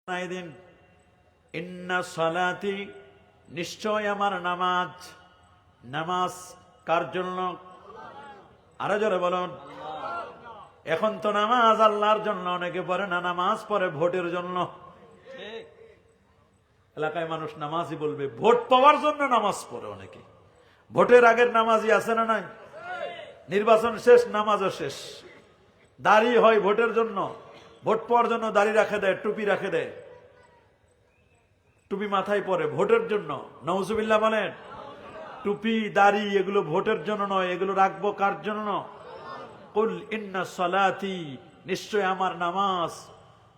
দিন ইন্না সালাতি, নিশ্চয় আমার নামাজ। নামাজ কার জন্য? আরো জোরে বলুন। এখন তো নামাজ আল্লাহর জন্য, অনেকে পড়ে না, নামাজ পড়ে ভোটের জন্য। এলাকায় মানুষ নামাজই বলবে, ভোট পাওয়ার জন্য নামাজ পড়ে অনেকে। ভোটের আগের নামাজই আছে না নাই? নির্বাচন শেষ, নামাজও শেষ। দাড়ি হয় ভোটের জন্য, ভোট পাওয়ার জন্য দাড়ি রাখে দেয়, টুপি রাখে দেয়, টুপি মাথায় পরে ভোটের জন্য। নাউজুবিল্লাহ বলেন। টুপি দাড়ি এগুলো ভোটের জন্য নয়, এগুলো রাখবো কার জন্য? কুল ইন্না সালাতি, নিশ্চয় আমার নামাজ,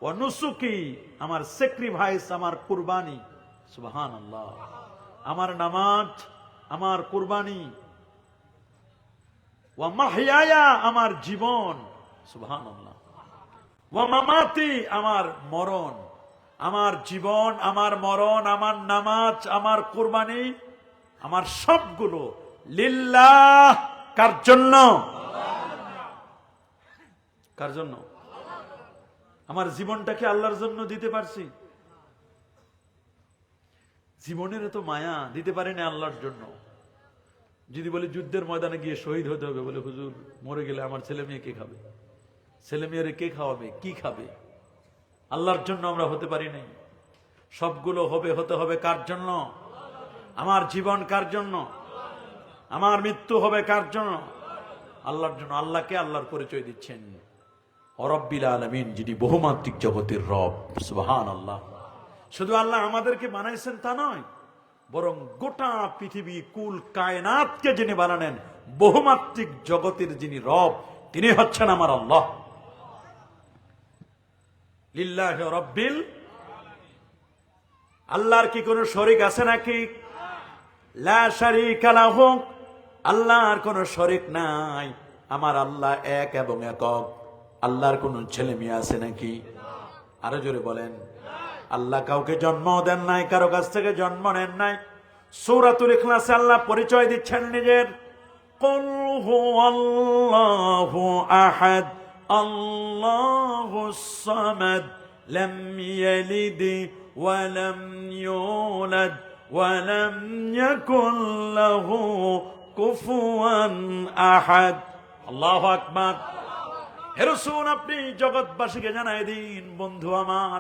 ওয়া নুসুকি, আমার স্যাক্রিফাইস, আমার কুরবানি। সুবহানাল্লাহ। আমার নামাজ, আমার কুরবানি, ওয়া মাহইয়ায়া, আমার জীবন। সুবহানাল্লাহ। ওয়া মামাতি, আমার মরণ। আমার জীবন, আমার মরণ, আমার নামাজ, আমার কুরবানি, আমার সবগুলো লিল্লাহ। কার জন্য? কার জন্য? আমার জীবনটাকে আল্লাহর জন্য দিতে পারছি। জীবনের এত মায়া, দিতে পারি না আল্লাহর জন্য। যদি বলে যুদ্ধের ময়দানে গিয়ে শহীদ হতে হবে, বলে হুজুর মরে গেলে আমার ছেলে মেয়ে কে খাবে? ছেলে মেয়েরে কে খাওয়াবে? কি খাবে? আল্লাহর জন্য আমরা হতে পারি নাই। সবগুলো হতে হবে কার জন্য? আমার জীবন কার জন্য? আমার মৃত্যু হবে কার জন্য? আল্লাহর জন্য। আল্লাহকে আল্লাহর পরিচয় দিচ্ছেন রব্বিল আলামিন, যিনি বহুমাত্রিক জগতের রব। সুবহানাল্লাহ। শুধু আল্লাহ আমাদেরকে বানাইছেন তা নয়, বরং গোটা পৃথিবী কুল কায়নাতকে যিনি বানালেন, বহুমাত্রিক জগতের যিনি রব, তিনি হচ্ছেন আমার আল্লাহ। লিল্লাহি রাব্বিল, আল্লাহর কি কোনো শরীক আছে নাকি? লা শারীকা লাহু, আল্লাহর কোনো শরীক নাই। আমার আল্লাহ এক এবং একক। আল্লাহর কোনো ছেলে মেয়ে আছে নাকি? আরো জোরে বলেন। আল্লাহ কাউকে জন্ম দেন নাই, কারো কাছ থেকে জন্ম নেন নাই। সূরাতুল ইখলাসে আল্লাহ পরিচয় দিচ্ছেন নিজের। কুল হুয়াল্লাহু আহাদ, আল্লাহুস সামাদ, লাম ইয়ালিদ ওয়া লাম ইউলাদ ওয়া লাম ইয়াকুল লাহু কুফুয়ান আহাদ। আল্লাহু আকবার। হে রাসূল, আপনি জগৎবাসীকে জানাই দিন, বন্ধু আমার,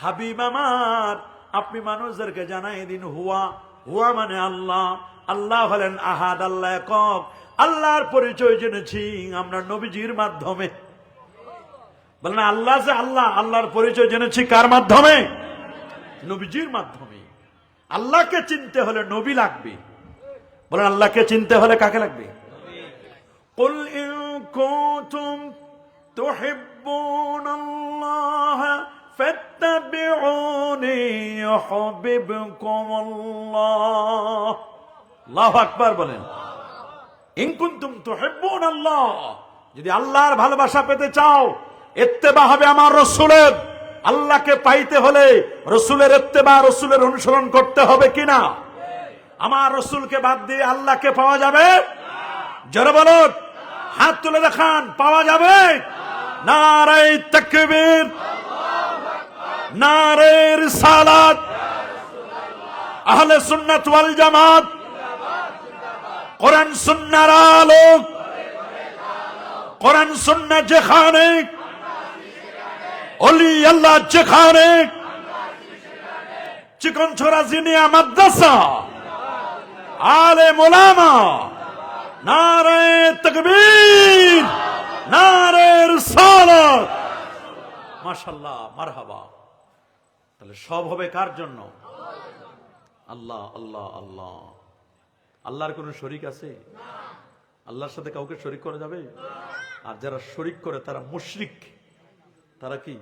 হাবিব আমার, আপনি মানুষদেরকে জানাই দিন, হুয়া, হুয়া মানে আল্লাহ। আল্লাহ হলেন আহাদ, আল্লাহ একক। আল্লাহর পরিচয় জেনেছি আমরা নবীজির মাধ্যমে। বলেন আল্লাহ যে আল্লাহ, আল্লাহর পরিচয় জেনেছি কার মাধ্যমে? নবীজির মাধ্যমে। আল্লাহকে চিনতে হলে নবী লাগবে। বলেন আল্লাহকে চিনতে হলে কাকে লাগবে? কুল ইন কুনতুম তুহিব্বুনাল্লাহ ফাত্তাবিউনি ইউহিব্বুকুমুল্লাহ। আল্লাহু আকবার বলেন। ইন কুনতুম তুহিব্বুনাল্লাহ, যদি আল্লাহর ভালোবাসা পেতে চাও, ইত্তেবা হবে আমার রাসূলের। আল্লাহকে পাইতে হলে রাসূলের ইত্তেবা, রাসূলের অনুসরণ করতে হবে কিনা? আমার রাসূলকে বাদ দিয়ে আল্লাহকে পাওয়া যাবে? জোরে বলুন, হাত তুলে দেখান, পাওয়া যাবে? নারায়ে তাকবীর, নারায়ে রিসালাত, আহলে সুন্নাত ওয়াল জামাত, কোরআন সুন্নাহর আলো, কোরআন সুন্নাহ যেখানে, ওলি আল্লাহ যেখানে, চিকনছড়া জিনিয়া মাদ্রাসা, আলেম ওলামা, নারায়ে তাকবীর, নারায়ে রিসালাত। মাশাআল্লাহ, মারহাবা। তাহলে সব হবে কার জন্য? আল্লাহ, আল্লাহ, আল্লাহ। আল্লাহর কোনো শরীক আছে? আল্লাহর সাথে কাউকে শরীক করা যাবে? আর যারা শরীক করে তারা মুশরিক। তারা কি?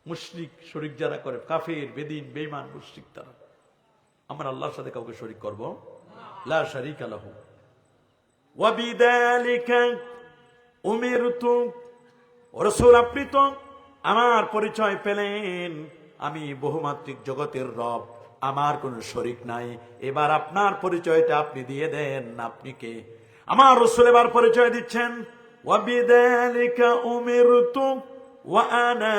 মুশরিক। শরীক যারা করে কাফের, বেদিন, বেঈমান, মুশরিক তারা। আমরা আল্লাহর সাথে কাউকে শরীক করব? লা শারীকা লাহু। ওয়া বিযালিকা উমিরতু। রাসূল, আপনি তো আমার পরিচয় পেলেন, আমি বহুমাত্রিক জগতের রব, আমার কোনো শরীক নাই। এবার আপনার পরিচয়টা আপনি দিয়ে দেন, আপনি কে? আমার রাসূল এবার পরিচয় দিচ্ছেন। ওয়া বিযালিকা উমিরতু ওয়া আনা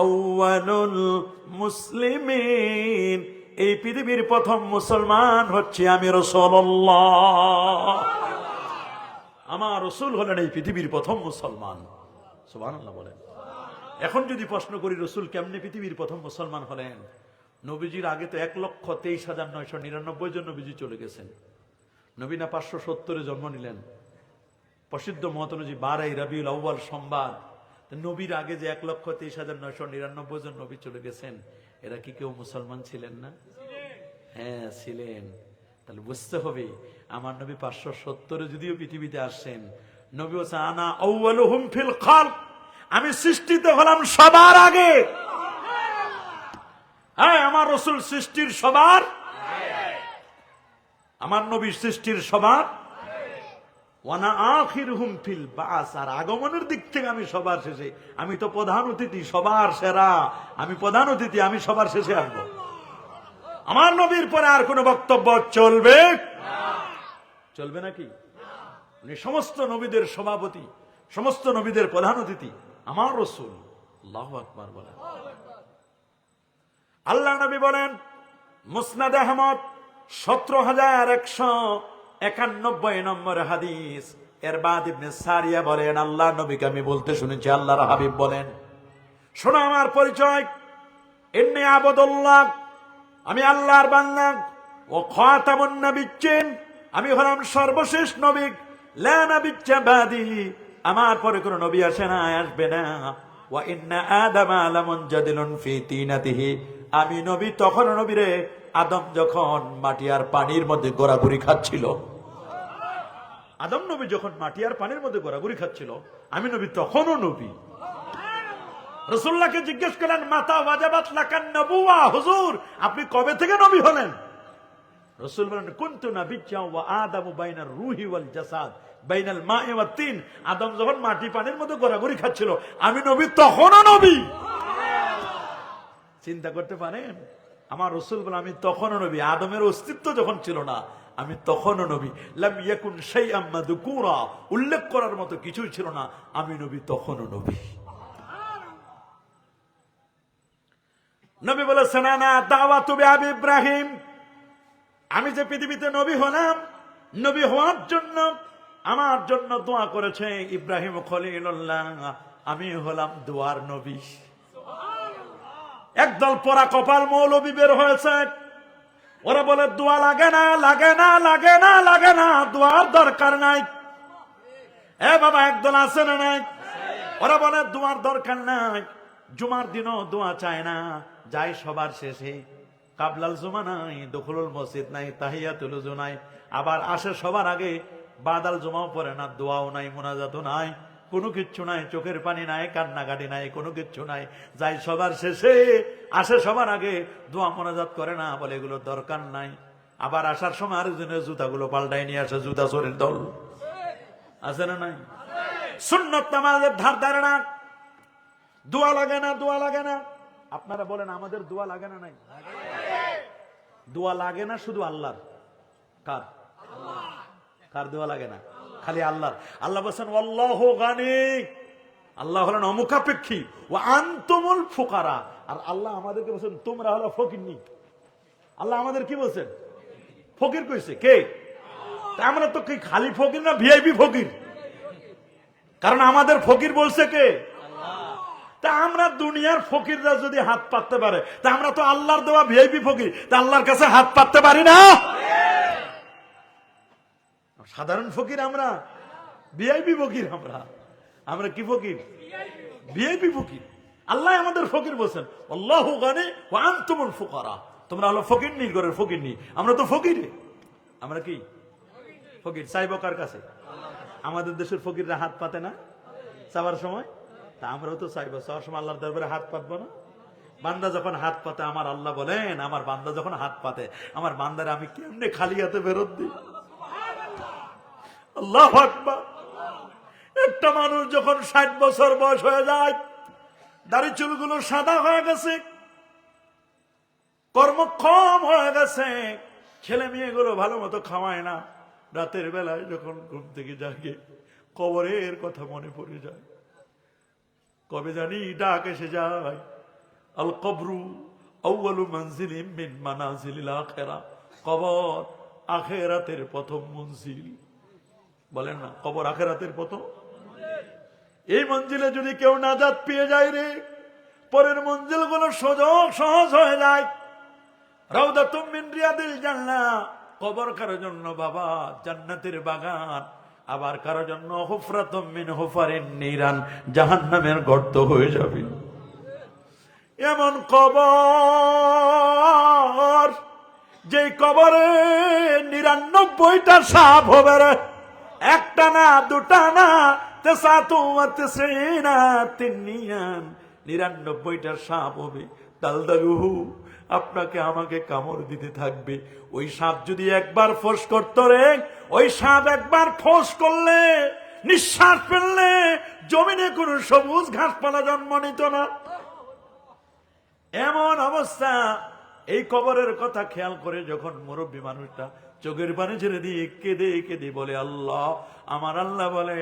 আউয়ালুল মুসলিমিন, এই পৃথিবীর প্রথম মুসলমান হচ্ছে আমি রাসূলুল্লাহ। আমার রাসূল হলেন এই পৃথিবীর প্রথম মুসলমান। সুবহানাল্লাহ বলেন। এখন যদি প্রশ্ন করি রাসূল কেমনে পৃথিবীর প্রথম মুসলমান হলেন? নবীজির আগে তো 1,23,999 জন নবীজি চলে গেছেন। নবী না 570-এ জন্ম নিলেন। প্রসিদ্ধ মত অনুযায়ী 12 রবিউল আউয়াল সোমবার। নবীর আগে যে 1,23,999 জন নবী চলে গেছেন, এরা কি কেউ মুসলমান ছিলেন না? হ্যাঁ ছিলেন। তাহলে বুঝতে হবে আমার নবী 570-এ যদিও পৃথিবীতে আসছেন, নবী বলছে আনা আউয়ালুহুম ফিল খালক, আমি সৃষ্টিতে হলাম সবার আগে। হ্যাঁ, আমার রাসূল সৃষ্টির সবার, আমার নবী সৃষ্টির সবার। ওয়ানা আখিরুহুম ফিল বাস, আর আগমনের দিক থেকে আমি সবার শেষে। আমি তো প্রধান অতিথি, সবার সেরা আমি প্রধান অতিথি, আমি সবার শেষে আসবো। আমার নবীর পরে আর কোন বক্তব্য চলবে চলবে নাকি? উনি সমস্ত নবীদের সভাপতি, সমস্ত নবীদের প্রধান অতিথি আমার রাসূল। আল্লাহু আকবার বলেন। আল্লাহ নবী বলেন মুসনাদ আহমদ 17,191 নম্বর হাদিস, এরবাদ ইবনে সারিয়া বলেন আল্লাহ নবীকে আমি বলতে শুনেছি, আল্লাহর হাবিব বলেন শোনো আমার পরিচয়, ইন্নী আবদুল্লাহ, আমি আল্লাহর বান্দা, ও খাতামুন নবিয়্যিন, আমি হলাম সর্বশেষ নবী, লা নাবিয়্যা বাদি, আমার পরে কোনো নবী আসে না, আসবে না। ওয়া ইন্না আদামা লামুনজাদিলুন ফি তিনাতিহি, আমি নবী তখন নবীরে আদম যখন মাটি আর পানির মধ্যে গোড়াগুড়ি খাচ্ছিল, আদম নবী যখন মাটি আর পানির মধ্যে গোড়াগুড়ি খাচ্ছিল, আমি নবী তখনও নবী। রাসূলুল্লাহকে জিজ্ঞেস করলেন মাতা ওয়াজাবাত লাকান নবুওয়া, হুজুর আপনি কবে থেকে নবী হলেন? রাসূল বলেন কুনতু নাবিয়্যান ওয়া আদামু বাইনার রূহি ওয়াল জাসাদ বাইনাল মা'i ওয়াত তিন, আদম যখন মাটি পানির মধ্যে গোড়াগুড়ি খাচ্ছিল, আমি নবী তখনও নবী। চিন্তা করতে পারেন, আমার রাসূল বলেন আমি তখনও নবী, আদমের অস্তিত্ব যখন ছিল না আমি তখনও নবী। লাম ইয়াকুন শাইআম মাযকুরা, উল্লেখ করার মতো কিছুই ছিল না, আমি নবী তখনও নবী। নবী বলেছেন আনা দাওয়াতু বিআবি ইব্রাহিম, আমি যে পৃথিবীতে নবী হলাম, নবী হওয়ার জন্য আমার জন্য দোয়া করেছে ইব্রাহিম খলিলুল্লাহ, আমি হলাম দোয়ার নবী। একদল পোড়া কপাল মৌলবী বের হয়েছে, ওরা বলে দোয়া লাগে না, লাগে না, লাগে না, লাগে না, দোয়ার দরকার নাই। এ বাবা, একদল আছে না নাই? ওরা বলে দোয়ার দরকার নাই, জুমার দিনও দোয়া চায় না, যাই সবার শেষে, কাবলাল জুমা নাই, দুখুলুল মসজিদ নাই, তাহিয়াতুল ওযু নাই, আবার আসে সবার আগে, বাদাল জুমাও পড়ে না, দোয়াও নাই, মুনাজাতও নাই, কোনো কিচ্ছু নাই, চোখের পানি নাই, কান্নাকাটি নাই, কোনো কিচ্ছু নাই, যাই সবার শেষে, আসে সবার আগে, দোয়া মুনাজাত করে না, বলে এগুলো দরকার নাই। আবার আসার সময় আরেকজনের জুতাগুলো পাল্টাই নিয়ে আসে, জুতা চোরের দল আছে না নাই? সুন্নত নামাজের ধার ধারে না, দোয়া লাগে না, দোয়া লাগে না। আপনারা বলেন আমাদের দোয়া লাগে না? নাই, দোয়া লাগে না শুধু আল্লাহর। কার? কার দোয়া লাগে না? খালি আল্লাহর। আল্লাহ বলেন আল্লাহু গানি, আল্লাহ হলেন অমুখাপেক্ষী, ও আনতুমুল ফুকারা, আর আল্লাহ আমাদেরকে বলেন তোমরা হলো ফকিরনি। আল্লাহ আমাদের কি বলছেন? ফকির কইছে কে? আমরা তো কি খালি ফকির না, ভিআইপি ফকির? কারণ আমাদের ফকির বলছে কে? তা আমরা দুনিয়ার ফকিররা যদি হাত পাততে পারে, তা আমরা তো আল্লাহর দেওয়া ভিআইপি ফকির, তা আল্লাহর কাছে হাত পাততে পারি না? সাধারণ ফকির আমরা, ভিআইপি ফকির আমরা। আমরা কি ফকির? ভিআইপি ফকির। আল্লাহ আমাদের ফকির বলছেন আল্লাহু গানি ওয়া আনতুমুল ফুকারা, তোমরা হলো ফকির নি, ঘরের ফকির নি। আমরা তো ফকিরে, আমরা কি ফকির? চাইব কার কাছে? আমাদের দেশের ফকিররা হাত পাতে না চাওয়ার সময়, তা আমরাও তো চাইবো চাওয়ার সময় আল্লাহর দরবারে হাত পাতবো না? বান্দা যখন হাত পাতে, আমার আল্লাহ বলেন আমার বান্দা যখন হাত পাতে, আমার বান্দারে আমি কেমনে খালি হাতে ফেরত দিই? আল্লাহু আকবার। একটা মানুষ যখন 60 বছর বয়স হয়ে যায়, দাড়ি চুলগুলো সাদা হয়ে গেছে, কর্মক্ষম হয়ে গেছে, ছেলে মেয়েগুলো ভালো মতো খাওয়ায় না, রাতের বেলায় যখন ঘুম থেকে জাগে কবরের কথা মনে পড়ে যায়, কবে জানি ডাক এসে যায়, আল কবরু আউয়ালু মানজিলিম মিন মানাজিলিল আখিরাহ, কবর আখিরাতের প্রথম মঞ্জিল। বলেন না, কবর আখিরাতের প্রথম। এই মঞ্জিলে যদি কেউ নাজাত পেয়ে যায় রে, পরের মঞ্জিল গুলো সহজ হয়ে যায়। রাউদাতুম মিন রিয়াদিল জান্নাহ, কবর কারো জন্য বাবা জান্নাতের বাগান, আবার কারো জন্য হুফরাতুম মিন হুফারিন নিরান, জাহান্নামের গর্ত হয়ে যাবে। এমন কবর, যে কবরে ৯৯টা সাপ হবে রে, একটা না দুটা না, ৯৯টা সাপ হবে। দালদালুহু, আপনাকে আমাকে কামড় দিতে থাকবে। ওই সাপ যদি একবার ফোঁস করতো রে, ওই সাপ একবার ফোঁস করলে, নিঃশ্বাস ফেললে জমিনে কোনো সবুজ ঘাসপালা জন্ম নিত না। এমন অবস্থা। এই কবরের কথা খেয়াল করে যখন মুরব্বী মানুষটা চোখের পানি ছেড়ে দিয়ে কেঁদে কেঁদে বলে আল্লাহ, আমার আল্লাহ বলে,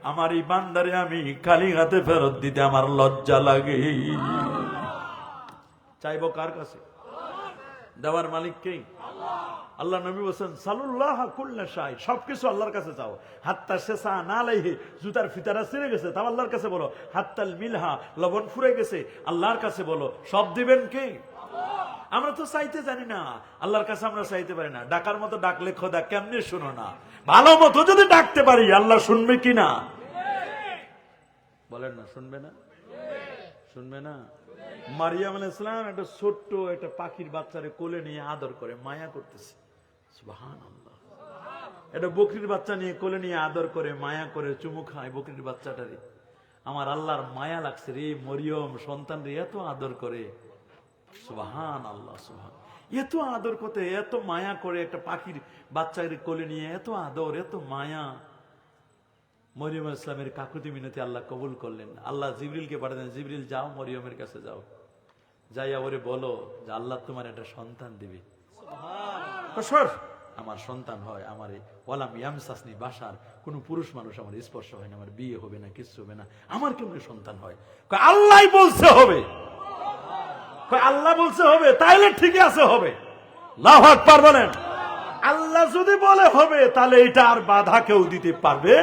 আমার এই বান্দারে আমি খালি হাতে ফেরত দিতে আমার লজ্জা লাগে। চাইবো কার কাছে? দেওয়ার মালিক কে? আল্লাহ নবী বলেন সালুল্লাহ কুল্লা শাই, সবকিছু আল্লাহর কাছে চাও। হাত্তা শেষা না লাইহে, জুতার ফিতারা ছিঁড়ে গেছে তাও আল্লাহর কাছে বলো। হাত্তাল মিলহা, লবণ ফুরে গেছে আল্লাহর কাছে বলো। সব দিবেন কে? আমরা তো চাইতে জানি না, আল্লাহর কাছে আমরা চাইতে পারি না। ডাকার মতো ডাকলে খোদা কেমনে শুনো না? ভালো মতো যদি ডাকতে পারি আল্লাহ শুনবে কি না? বলেন না, শুনবে না? শুনবে না? মারিয়াম আলাইহিস সালাম একটা ছোট্ট একটা পাখির বাচ্চারে কোলে নিয়ে আদর করে মায়া করতেছে। সুবহানাল্লাহ। এটা বকরির বাচ্চা নিয়ে কোলে নিয়ে আদর করে মায়া করে চুমু খায় বকরির বাচ্চাটারে। আমার আল্লাহর মায়া লাগছে রে, মরিয়ম সন্তান রে এত আদর করে। সুবহানাল্লাহ, সুবহান। এত আদর করতে, এত মায়া করে একটা পাখির বাচ্চাকে কোলে নিয়ে, এত আদর এত মায়া। মরিয়ম আলাইহিস সালামের কাকুতি মিনতি আল্লাহ কবুল করলেন। আল্লাহ জিবরিলকে পাঠালেন, জিবরিল যাও মরিয়মের কাছে যাও, যাইয়া ওরে বলো যে আল্লাহ তোমার একটা সন্তান দিবে। আমার সন্তান হয়, আমার ওয়ালাম ইয়ামসাসনি বাশার, কোন পুরুষ মানুষ আমার স্পর্শ হয় না, আমার বিয়ে হবে না, কিছু হবে না, আমার কেমন সন্তান হয়? আল্লাহ বলছে হবে, আল্লাহ বলছে হবে, তাইলে ঠিকই আছে, হবে। আল্লাহু আকবার বলেন। আল্লাহ যদি বলে হবে, তাহলে এটা আর বাধা কেউ দিতে পারবে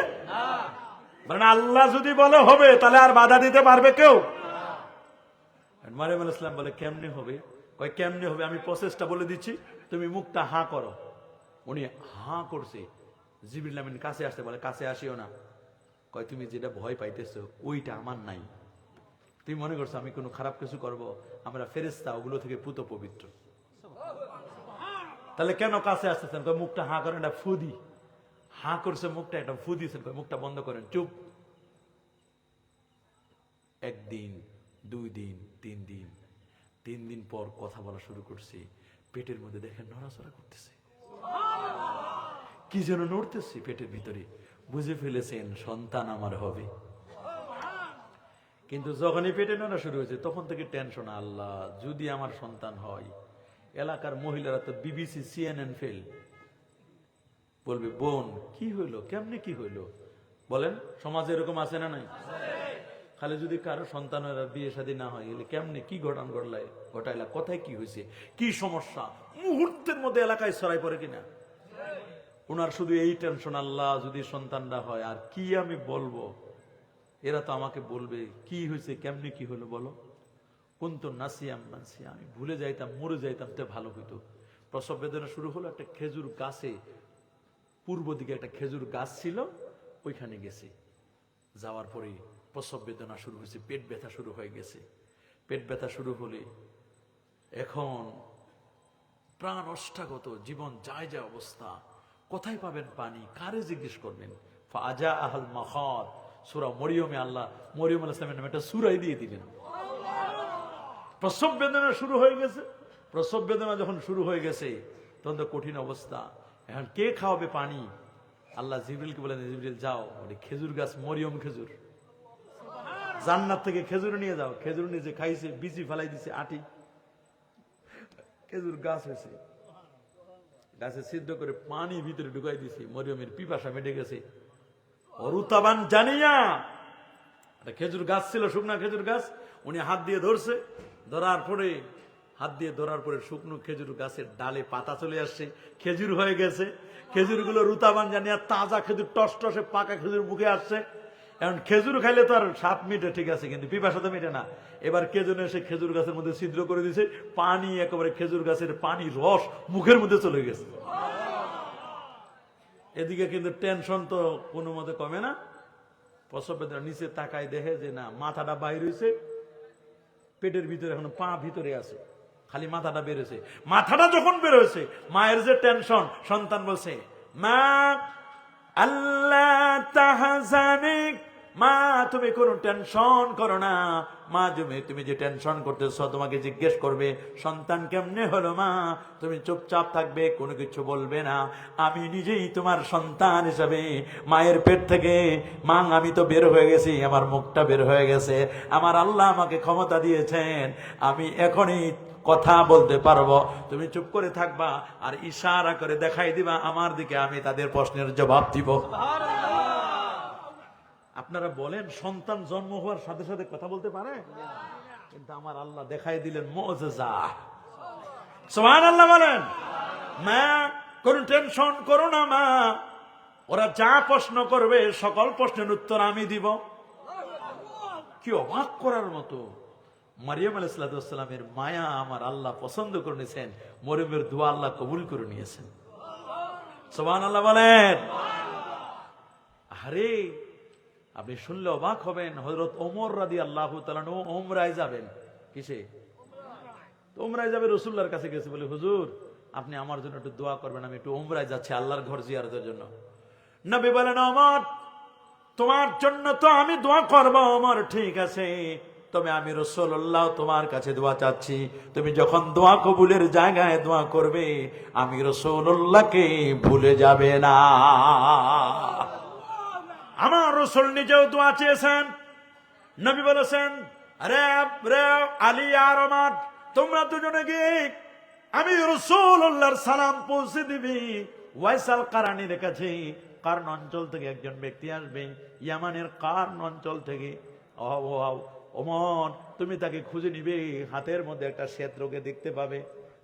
না। আল্লাহ যদি বলে হবে, তাহলে আর বাধা দিতে পারবে কেউ? মারিয়াম আলাইহিস সালাম বলে কেমনে হবে? কয় কেমনে হবে আমি প্রসেসটা বলে দিচ্ছি, তুমি মুখটা হাঁ করো। উনি হাঁ করছে। জিবরিল আমিন কাছে আসতে বলে কাছে আসিও না। কয় তুমি যেটা ভয় পাইতেছো ওইটা আমার নাই। তুমি মনে করছো আমি কোনো খারাপ কিছু করব? আমরা ফেরেশতা, ওগুলো থেকে পুত পবিত্র। তাহলে কেন কাছে আসতেছেন? কয় মুখটা হাঁ করেন, একটা ফু দি। হাঁ করছে মুখটা, একটা ফু দিয়েছেন, কয় মুখটা বন্ধ করেন, চুপ। একদিন, 2 দিন, 3 দিন, 3 দিন পর কথা বলা শুরু করছে। পেটের মধ্যে দেখেন নড়াচড়া করতেছে, কি যেন নড়তেছে পেটের ভিতরে। বুঝে ফেলেছেন সন্তান আমার হবে। কিন্তু যখনই পেটে নড়া শুরু হয়েছে তখন থেকে টেনশন, আল্লাহ যদি আমার সন্তান হয়, এলাকার মহিলারা তো বিবিসি CNN ফেল বলবে, বোন কি হইলো, কেমনে কি হইলো? বলেন, সমাজে এরকম আছে না নাই? খালি যদি কারো সন্তানেরা বিয়ে শাদী না হয়, কেমনে কি ঘটাইলা, কোথায় কি হয়েছে, কি সমস্যা, মুহূর্তের মধ্যে এলাকায় ছড়াই পড়ে কিনা। ওনার শুধু এই টেনশন, আল্লাহ যদি সন্তানটা হয় আর কি আমি বলবো, এরা তো আমাকে বলবে কি হয়েছে, কেমনে কি হলো বলো। কুনতু নাসিয়াম মানসিয়া, আমি ভুলে যাইতাম, মরে যাইতাম তো ভালো হইতো। প্রসব বেদনা শুরু হলো একটা খেজুর গাছে, পূর্ব দিকে একটা খেজুর গাছ ছিল, ওইখানে গেছে। যাওয়ার পরে প্রসব বেদনা শুরু হয়েছে, পেট ব্যথা শুরু হয়ে গেছে। পেট ব্যথা শুরু হলে এখন প্রাণ অষ্টাগত, জীবন যায় যায় অবস্থা। কোথায় পাবেন পানি, কারে জিজ্ঞেস করবেন? ফাজা আহল মাখাত, সূরা মরিয়মে আল্লাহ মরিয়ম আলাইহিস সালামের নামে একটা সূরাই দিয়ে দিলেন। প্রসব বেদনা শুরু হয়ে গেছে। প্রসব বেদনা যখন শুরু হয়ে গেছে তখন তো কঠিন অবস্থা। এখন কে খাওয়াবে পানি? আল্লাহ জিবরিলকে বলেন, জিবরিল যাও, খেজুর গাছ, মরিয়ম খেজুর, জান্নাত থেকে খেজুর নিয়ে যাও। খেজুর নিয়ে যে খাইছে, বিচি ফেলাই দিছে, আটি খেজুর গাছ হয়েছে। গাছে সিদ্ধ করে পানি ভিতরে ঢুকাই দিছে। মরিয়মের পিপাসা মেটে গেছে। অরুতাবান জানিয়া খেজুর গাছ ছিল, শুকনা খেজুর গাছ, উনি হাত দিয়ে ধরছে, ধরার পরে শুকনো খেজুর গাছের ডালে পাতা চলে আসছে, খেজুর হয়ে গেছে। খেজুরগুলো রুতাবান জানিয়া তাজা খেজুর, টস টসে পাকা খেজুর মুখে আসছে। এখন খেজুর খাইলে তো আর স্বাদ মিটে, ঠিক আছে, কিন্তু পিপাসা তো মিটে না। এবার কেজনে এসে খেজুর গাছের মধ্যে ছিদ্র করে দিয়েছে, পানি একেবারে খেজুর গাছের পানি রস মুখের মধ্যে চলে গেছে। এদিকে কিন্তু টেনশন তো কোনো মতে কমে না। প্রসব বেদনা, নিচে তাকায় দেখে যে না, মাথাটা বাইর হয়েছে, পেটের ভিতরে এখন পা ভিতরে আছে, খালি মাথাটা বেরোছে। মাথাটা যখন বেরোছে, মায়ের যে টেনশন, সন্তান বলছে, মা আল্লাহ তাহজানিক, মা তুমি কোনো টেনশন করো না, মা তুমি যে টেনশন করতেছ, তোমাকে জিজ্ঞেস করবে সন্তান কেমনে হলো মা, তুমি চুপচাপ থাকবে, কোনো কিছু বলবে না। আমি নিজেই তোমার সন্তান হিসাবে মায়ের পেট থেকে, মা আমি তো বের হয়ে গেছি, আমার মুখটা বের হয়ে গেছে, আমার আল্লাহ আমাকে ক্ষমতা দিয়েছেন, আমি এখনই কথা বলতে পারবো, তুমি চুপ করে থাকবা আর ইশারা করে দেখাই দিবা আমার দিকে, আমি তাদের প্রশ্নের জবাব দিব। আপনারা বলেন সন্তান জন্ম হওয়ার সাথে সাথে কথা বলতে পারে? কিন্তু আমার আল্লাহ দেখাই দিলেন মুআজিজা। সুবহানাল্লাহ বলেন। মা কোন টেনশন করো না মা, ওরা যা প্রশ্ন করবে সকল প্রশ্নের উত্তর আমি দিব। কি অবাক করার মতো! মারিয়াম আলাইহিস সালামের মায়া আমার আল্লাহ পছন্দ করে নিয়েছেন, মরিয়মের দোয়া আল্লাহ কবুল করে নিয়েছেন। সুবহানাল্লাহ বলেন। আরে আপনি শুনলে অবাক হবেন, হযরত ওমর রাদিয়াল্লাহু তাআলা উমরায় যাবেন। কিসে? উমরায় যাবে, রাসূলুল্লাহর কাছে গেছে, বলে হুজুর আপনি আমার জন্য একটু দোয়া করবেন, আমি একটু উমরায় যাচ্ছি আল্লাহর ঘর জিয়ারতের জন্য। নবী বলেন, ওমর তোমার জন্য তো আমি দোয়া করব ওমর, ঠিক আছে, তবে আমি রাসূলুল্লাহ তোমার কাছে দোয়া চাচ্ছি, তুমি যখন দোয়া কবুলের জায়গায় দোয়া করবে আমি রাসূলুল্লাহকে ভুলে যাবে না। আমার রাসূল নিজেও দোয়া চেয়েছেন। নবী বলেছেন, আরে আলী আর ওমর তোমরা দুজনে গিয়ে আমি রাসূলুল্লাহর সালাম পৌঁছে দিবি ওয়াইসাল কারানির কাছে। কারণ অঞ্চল থেকে একজন ব্যক্তি আসবে, ইয়ামানের কারণ অঞ্চল থেকে। ওমর তুমি তাকে খুঁজে নিবে, হাতের মধ্যে একটা শ্বেতরোগে দেখতে পাবে,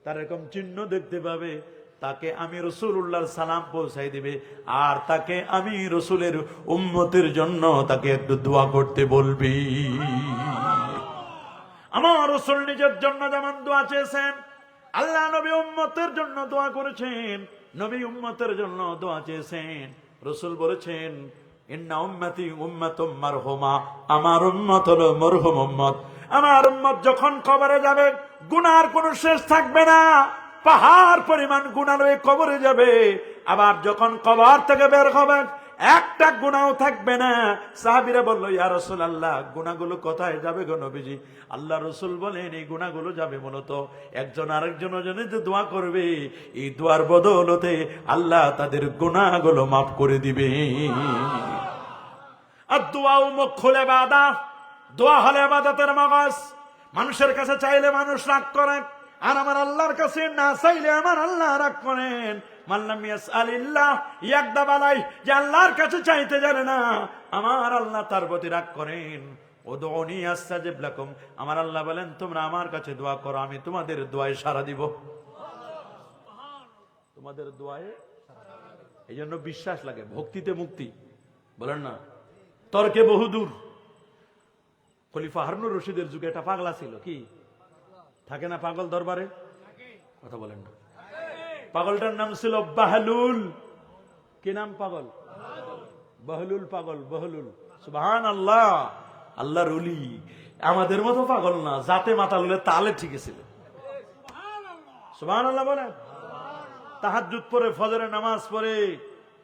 তার এরকম চিহ্ন দেখতে পাবে, তাকে আমি রাসূলুল্লাহর সালাম পৌঁছাই দিবে, আর তাকে আমি রাসূলের উম্মতের জন্য তাকে একটু দোয়া করতে বলবি। আমার রাসূল নিজের জন্য যেমন দোয়া চেয়েছেন, আল্লাহ নবী উম্মতের জন্য দোয়া করেছেন, নবী উম্মতের জন্য দোয়া চেয়েছেন। রাসূল বলেছেন, ইন্না উম্মতি উম্মাতুম মারহুমা, আমার উম্মত হলো মরহুম উম্মত। আমার উম্মত যখন কবরে যাবে গুনার কোনো শেষ থাকবে না, পাহাড় পরিমাণ গুনাহ লয়ে কবরে যাবে। আবার যখন কবর থেকে বের হবে একটা গুনাহও থাকবে না। সাহাবীরা বলল, ইয়া রাসূলুল্লাহ গুনাহগুলো কোথায় যাবে গো নবীজি? আল্লাহ রাসূল বলেন, এই গুনাহগুলো যাবে মূলত একজন আরেকজনের জন্য যে দোয়া করবে, এই দোয়ার বদৌলতে আল্লাহ তাদের গুনাহগুলো মাফ করে দিবে। আর দোয়াও মুখুল ইবাদত, দোয়া হলো ইবাদতের মগজ। মানুষের কাছে চাইলে মানুষ রাগ করে, আর আমার আল্লাহর কাছে না চাইলে আমার আল্লাহ রাগ করেন। মাল্লাম ইয়াসআলিল্লাহ ইয়াগদাব আলাই, যে আল্লাহর কাছে চাইতে জানে না আমার আল্লাহ তার প্রতি রাগ করেন। উদউনি আস্তাজিব লাকুম, আমার আল্লাহ বলেন তোমরা আমার কাছে দোয়া করো, আমি তোমাদের দোয়ায় সাড়া দিব। তোমাদের দোয়ায়, এই জন্য বিশ্বাস লাগে, ভক্তিতে মুক্তি বলেন না। তর্কে বহুদূর। খলিফা হারুনুর রশিদের যুগে একটা পাগলা ছিল, কি থাকে না পাগল দরবারে? কথা বলেন না। পাগলটার নাম ছিল বাহলুল। কি নাম? পাগল বাহলুল, পাগল বাহলুল। সুবহানাল্লাহ, আল্লাহর ওলি। আমাদের মতো পাগল না, জাতে মাতালে তালে ঠিক ছিল। সুবহানাল্লাহ বলেন। তাহাজ্জুদ পড়ে ফজরের নামাজ পড়ে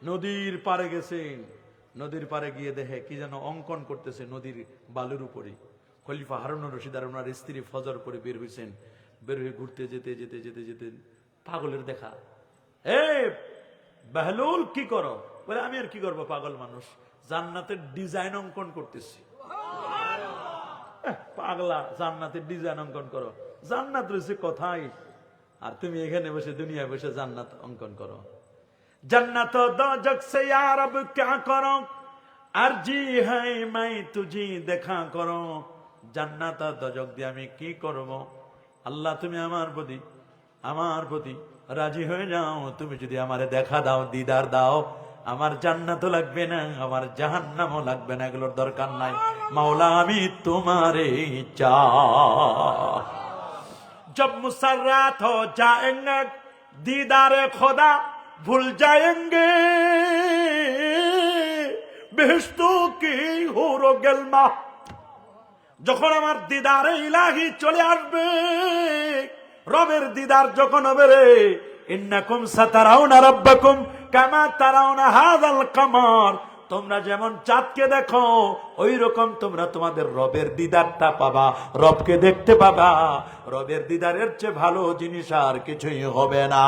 নদীর পাড়ে গেছেন। নদীর পাড়ে গিয়ে দেখে কি যেন অঙ্কন করতেছে নদীর বালুর উপরে। খলিফা হারুনুর রশিদ আর ওনার স্ত্রী ফজর করে বের হয়েছেন। বের হয়ে ঘুরতে যেতে যেতে যেতে যেতে পাগলের দেখা। এ বাহলুল কি করো? বলে, আমি আর কি করবো, পাগল মানুষ, জান্নাতের ডিজাইন অঙ্কন করতেছি। পাগলা, জান্নাতের ডিজাইন অঙ্কন করো? জান্নাত রয়েছে কথাই, আর তুমি এখানে বসে দুনিয়ায় বসে জান্নাত অঙ্কন করো। জান্নাত দো জগ সে ইয়া রব ক্যা করো, আরজি হাই মাই তুজি, দেখা করো জান্নাত আর দোজখ দিয়ে আমি কি করব। আল্লাহ তুমি আমার প্রতি রাজি হয়ে যাও। তুমি যদি আমারে দেখা দাও, দিদার দাও, আমার জান্নাতও লাগবে না, আমার জাহান্নামও লাগবে না, এগুলোর দরকার নাই। মাওলা আমি তোমারে চাই। जब मुसर्रात हो जाएंगे दीदारे खुदा भूल जाएंगे बेहेश्तों की हुरो गलमा। যখন আমার দিদারে ইলাহি চলে আসবে, রবের দিদার যখন হবে রে, ইন্নাকুম সাতারাউনা রাব্বাকুম কামা তারাউনা হাযাল কামার, তোমরা যেমন চাঁদকে দেখো ওই রকম তোমরা তোমাদের রবের দিদারটা পাবা, রবকে দেখতে পাবা। রবের দিদারের চেয়ে ভালো জিনিস আর কিছুই হবে না।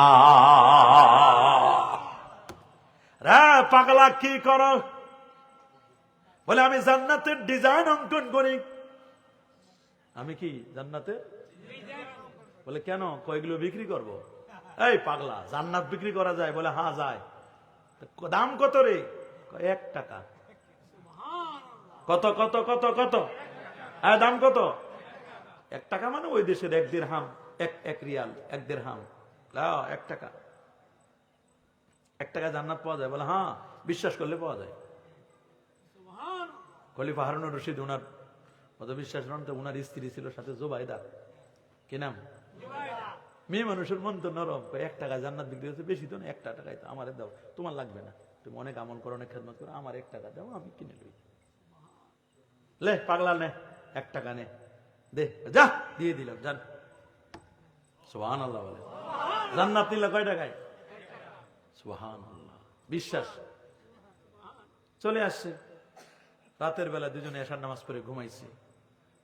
রে পাগলা কি করো? বলে আমি জান্নাতের ডিজাইন অঙ্কন করি। আমি কি জান্নাতে? বলে কেন? কয়গুলো বিক্রি করব। এই পাগলা, জান্নাত বিক্রি করা যায়? বলে হ্যাঁ যায়। দাম কত রে? 1 টাকা। কত কত কত কত? হ্যাঁ দাম কত? 1 টাকা মানে ওই দেশের 1 দিরহাম, এক রিয়াল, 1 দিরহাম। 1 টাকা। 1 টাকা জান্নাত পাওয়া যায়? বলে হ্যাঁ, বিশ্বাস করলে পাওয়া যায়। খলিফা হারুন রশিদ, উনার অত বিশ্বাস নন তো, উনার স্ত্রী ছিল সাথে জুবাইদা। কি নাম? মেয়ে মানুষের মন তো নরম। 1 টাকা জান্নাত বিক্রি হচ্ছে, বেশি তো না, 1 টাকাই তো। আমারে দাও, তোমার লাগবে না, তুমি অনেক আমল করো, অনেক খেদমত করো, আমার 1 টাকা দাও, আমি কিনে লই। লে পাগলা, নে 1 টাকা নে, দে, যা দিয়ে দিলাম, জান। সুবহানাল্লাহ বলে। জান্নাত নিলে কয় টাকায়? সুবহানাল্লাহ। বিশ্বাস চলে আসছে। রাতের বেলা দুজনে এশার নামাজ পড়ে ঘুমাইছে।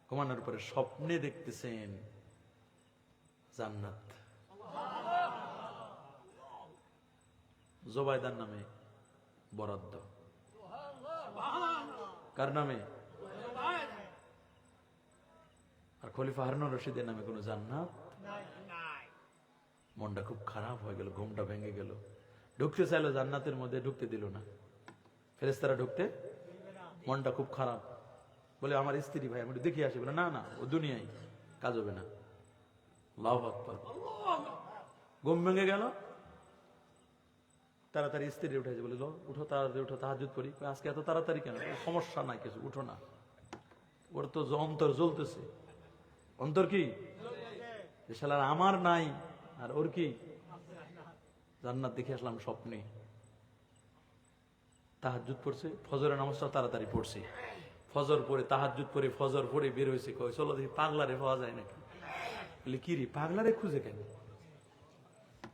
ঘুমানোর পরে স্বপ্নে দেখতেছেন জান্নাত। জোবাইদার নামে বরাদ্দ। কার নামে? আর খলিফা হারুন রশিদের নামে কোনো জান্নাত। মনটা খুব খারাপ হয়ে গেল, ঘুমটা ভেঙে গেল। ঢুকতে চাইলো জান্নাতের মধ্যে, ঢুকতে দিল না ফেরেশতারা ঢুকতে। মনটা খুব খারাপ। বলে আমার স্ত্রী, ভাই আমি দেখি আসি। বলে না না, ও দুনিয়ায় কাজ হবে না। আল্লাহু আকবার। ঘুম ভেঙে গেল। তাড়াতাড়ি স্ত্রী উঠেছে। বলে উঠো, তাড়াতাড়ি উঠো, তাহাজ্জুদ পড়ি। আজকে এত তাড়াতাড়ি কেন? সমস্যা নাই কিছু, উঠো না। ওর তো অন্তর জ্বলতেছে। অন্তর কি? শালার আমার নাই, আর ওর কি? জান্নাত দেখে আসলাম স্বপ্নে। তাহাজ্জুদ পড়ছে, ফজরের নামাজটা তাড়াতাড়ি পড়ছে। ফজর পড়ে, তাহাজ্জুদ পড়ে, ফজর পড়ে বের হয়েছে। কই চলো দেখি পাগলারে পাওয়া যায় নাকি। বলে কি রে, পাগলারে খুঁজে কেন?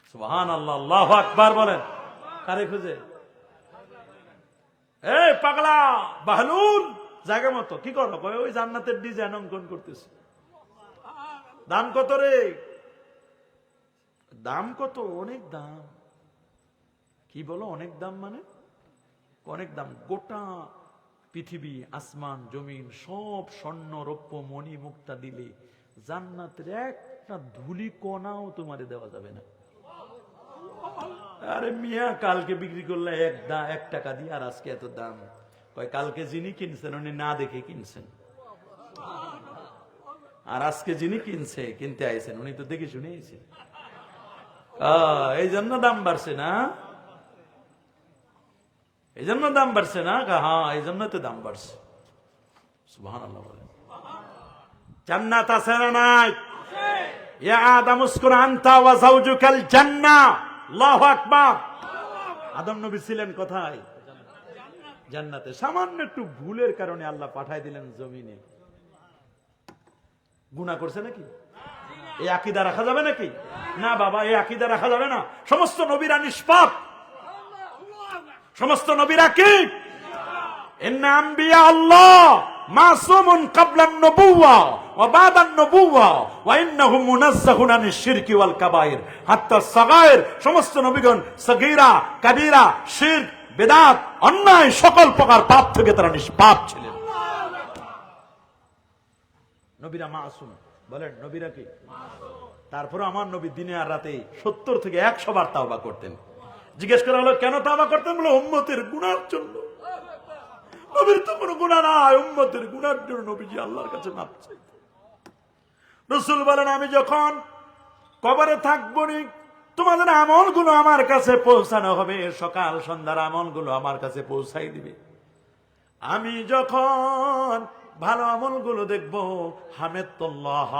সুবহানাল্লাহ, আল্লাহু আকবার বলেন। কারে খুঁজে? এই পাগলা বাহলুল, জায়গা মতো কি করো? কই ওই জান্নাতের ডিজাইন অঙ্কন করতেছে। দাম কত রে? দাম কত? অনেক দাম। কি বলো অনেক দাম? মানে অনেক দাম। গোটা পৃথিবী, আসমান, জমিন সব স্বর্ণ, রৌপ্য, মণি, মুক্তা দিলে জান্নাতের একটা ধুলি কণাও তোমারে দেওয়া যাবে না। আরে মিয়া, কালকে বিক্রি করলে 1 টাকা দিয়ে, আর আজকে এত দাম। কয় কালকে যিনি কিনছেন উনি না দেখে কিনছেন, আর আজকে যিনি কিনতে আইছেন উনি তো দেখে শুনে আইছেন। এই জন্য দাম বাড়ছে না? এই জন্য দাম বাড়ছে না? হ্যাঁ, এই জন্য তো দাম বাড়ছে। সুবহানাল্লাহ বলেন। জান্নাত আছে না নাই? ইয়া আদম উসকুন আনতা ওয়া যাওজুকাল জান্নাহ। আল্লাহু আকবার। আদম নবী ছিলেন কোথায়? জান্নাতে। সামান্য একটু ভুলের কারণে আল্লাহ পাঠায় দিলেন জমিনে। গুনাহ করছে নাকি? এই আকীদা রাখা যাবে নাকি? না বাবা, এই আকীদা রাখা যাবে না। সমস্ত নবীরা নিষ্পাপ, সমস্ত নবীরা কি? ইন্না আম্বিয়া আল্লাহ মাসুমুন ক্বাবলা আন-নবুওয়া ওয়া বা'দা আন-নবুওয়া ওয়া ইন্নাহুম মুনাজ্জাহুন আনিশ শিরকি ওয়াল কাবায়ের। হাত্তা সাগায়ের, সমস্ত নবীগণ সগীরা, কাবীরা, শিরক, বিদআত, অন্যায় সকল প্রকার পাপ থেকে তারা নিষ্পাপ ছিলেন। নবীরা মাসুম। বলেন নবীরা কি? তারপর আমার নবী দিনে আর রাতে 70 থেকে 100 বার তাওবা করতেন। জিজ্ঞেস করা হলো কেন তাওবা করতেন? বলে উম্মতের গুনার জন্য। নবীর তো কোনো গুনাহ নাই, উম্মতের গুনার জন্য নবীজি আল্লাহর কাছে মাপ চাইতেন। রাসূল বলেন, আমি যখন কবরে থাকবো নি, তোমাদের আমলগুলো আমার কাছে পৌঁছানো হবে, সকাল সন্ধ্যার আমলগুলো আমার কাছে পৌঁছাই দিবে। আমি যখন ভালো আমলগুলো দেখবো, হামেদুল্লাহ,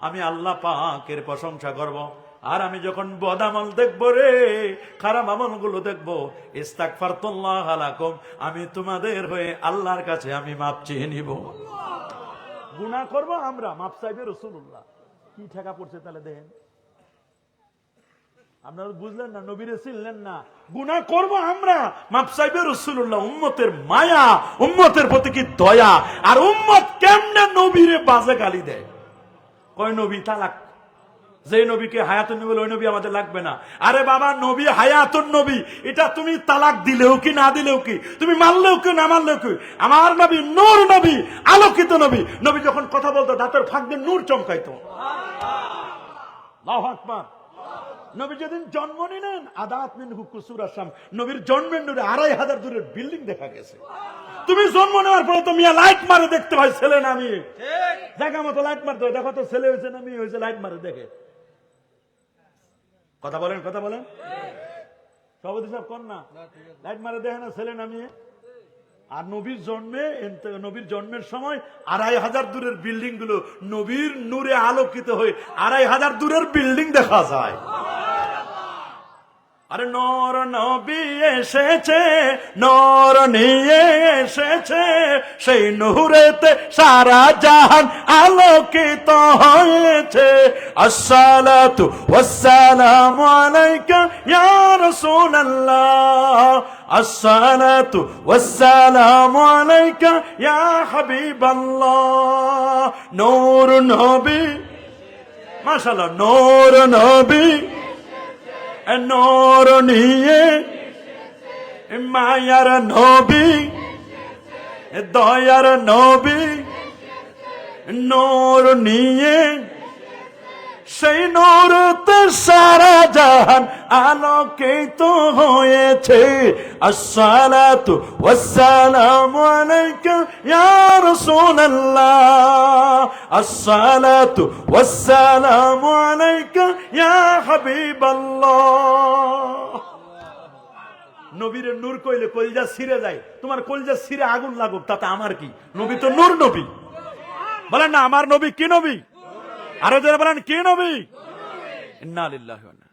আমি আল্লাহ পাকের প্রশংসা করব। আর আমি যখন বদ আমল দেখবো রে, খারাপ আমলগুলো দেখবো, ইস্তাগফারতুল্লাহ লাকুম, আমি তোমাদের হয়ে আল্লাহর কাছে আমি মাপ চেয়ে নিব। গুনাহ করব আমরা, মাপ চাইবে রাসূলুল্লাহ। কি ঠেকা পড়ছে তাহলে দেখেন, আপনারা বুঝলেন না, নবীরে চিনলেন না। গুনাহ করব আমরা, মাপ চাইবে রাসূলুল্লাহ। উম্মতের মায়া, উম্মতের প্রতি কি দয়া। আর উম্মত কেমনে নবীরে বাজে গালি দেয়, কয় নবী তালাক, যে নবীকে হায়াতুন নবী, ওই নবী আমাদের লাগবে না। আরে বাবা, নবী হায়াতুন নবী, এটা তুমি তালাক দিলেও কি না দিলেও কি, তুমি মানলেও কি না মানলেও কি, আমার নবী নূর নবী, আলোকিত নবী। নবী যখন কথা বলতো দাঁতের ফাঁক দিয়ে নূর চমকাইতো। আল্লাহু আকবার। নবী যেদিন জন্ম নিলেন, আদাত মিনহু কুসুর আসাম, নবীর জন্মের নূরে 2500 দূরের বিল্ডিং দেখা গেছে। তুমি জন্ম নেওয়ার পরে তো মিয়া লাইট মারে দেখতে হয় ছেলে না মেয়ে, দেখা মতো লাইট মারতে হয়, দেখো তো ছেলে হয়েছে না মেয়ে হয়েছে, লাইট মারে দেখে। কথা বলেন, কথা বলেন, সভাপতি সাহেব কোন না, লাইট মারে দেখে না ছেলে না মেয়ে। আর নবীর জন্মের সময় 2500 দূরের বিল্ডিং গুলো নবীর নূরে আলোকিত হয়ে 2500 দূরের বিল্ডিং দেখা যায়। আরে নর নবী এসেছে, নর নিয়ে এসেছে, সেই নূরেতে সারা জাহান আলোকিত হয়েছে। আসসালাতু ওয়াসসালামু আলাইকা ইয়া রাসূলুল্লাহ, আসসালাতু ওয়াসসালামু আলাইকা ইয়া হাবিবাল্লাহ। নূর নবী, মাশাআল্লাহ, নূর নবী, নূর নিয়ে, মায়ার নবী, দয়ার নবী, নূর নিয়ে, সেই নূরতে সারা জাহান আলোকিত হয়েছে। আসসালাতু ওয়াসসালামু আলাইকা ইয়া রাসূলুল্লাহ, আসসালাতু ওয়াসসালামু আলাইকা ইয়া হাবিবাল্লাহ। নবীর নূর কইলে কলজা ছিঁড়ে যায়, তোমার কলজা ছিঁড়ে আগুন লাগুক, তাতে আমার কি? নবী তো নূর নবী। বলেন না, আমার নবী কি নবী? আরো যারা বলেন কি নবী? ইন্না লিল্লাহি ওয়া ইন্না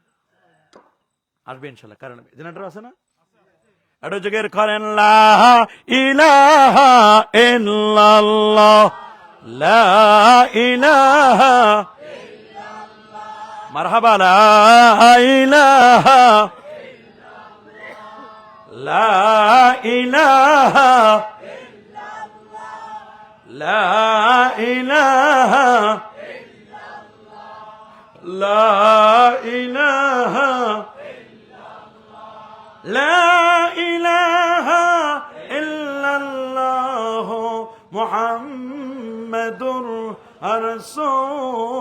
আসবে ইনশাআল্লাহ। কারণ জেনারেটর আছে না, এটা জিকির করেন লা ইলাহা ইল্লাল্লাহ, লা ইলাহা ইল্লাল্লাহ, মারহাবা, লা ইলাহা ইল্লাল্লাহ, লা ইলাহা ইল্লাল্লাহ, লা ইলাহা লা ইলাহা লা ইলাহা ইল্লাল্লাহ মুহাম্মাদুর রাসূলুল্লাহ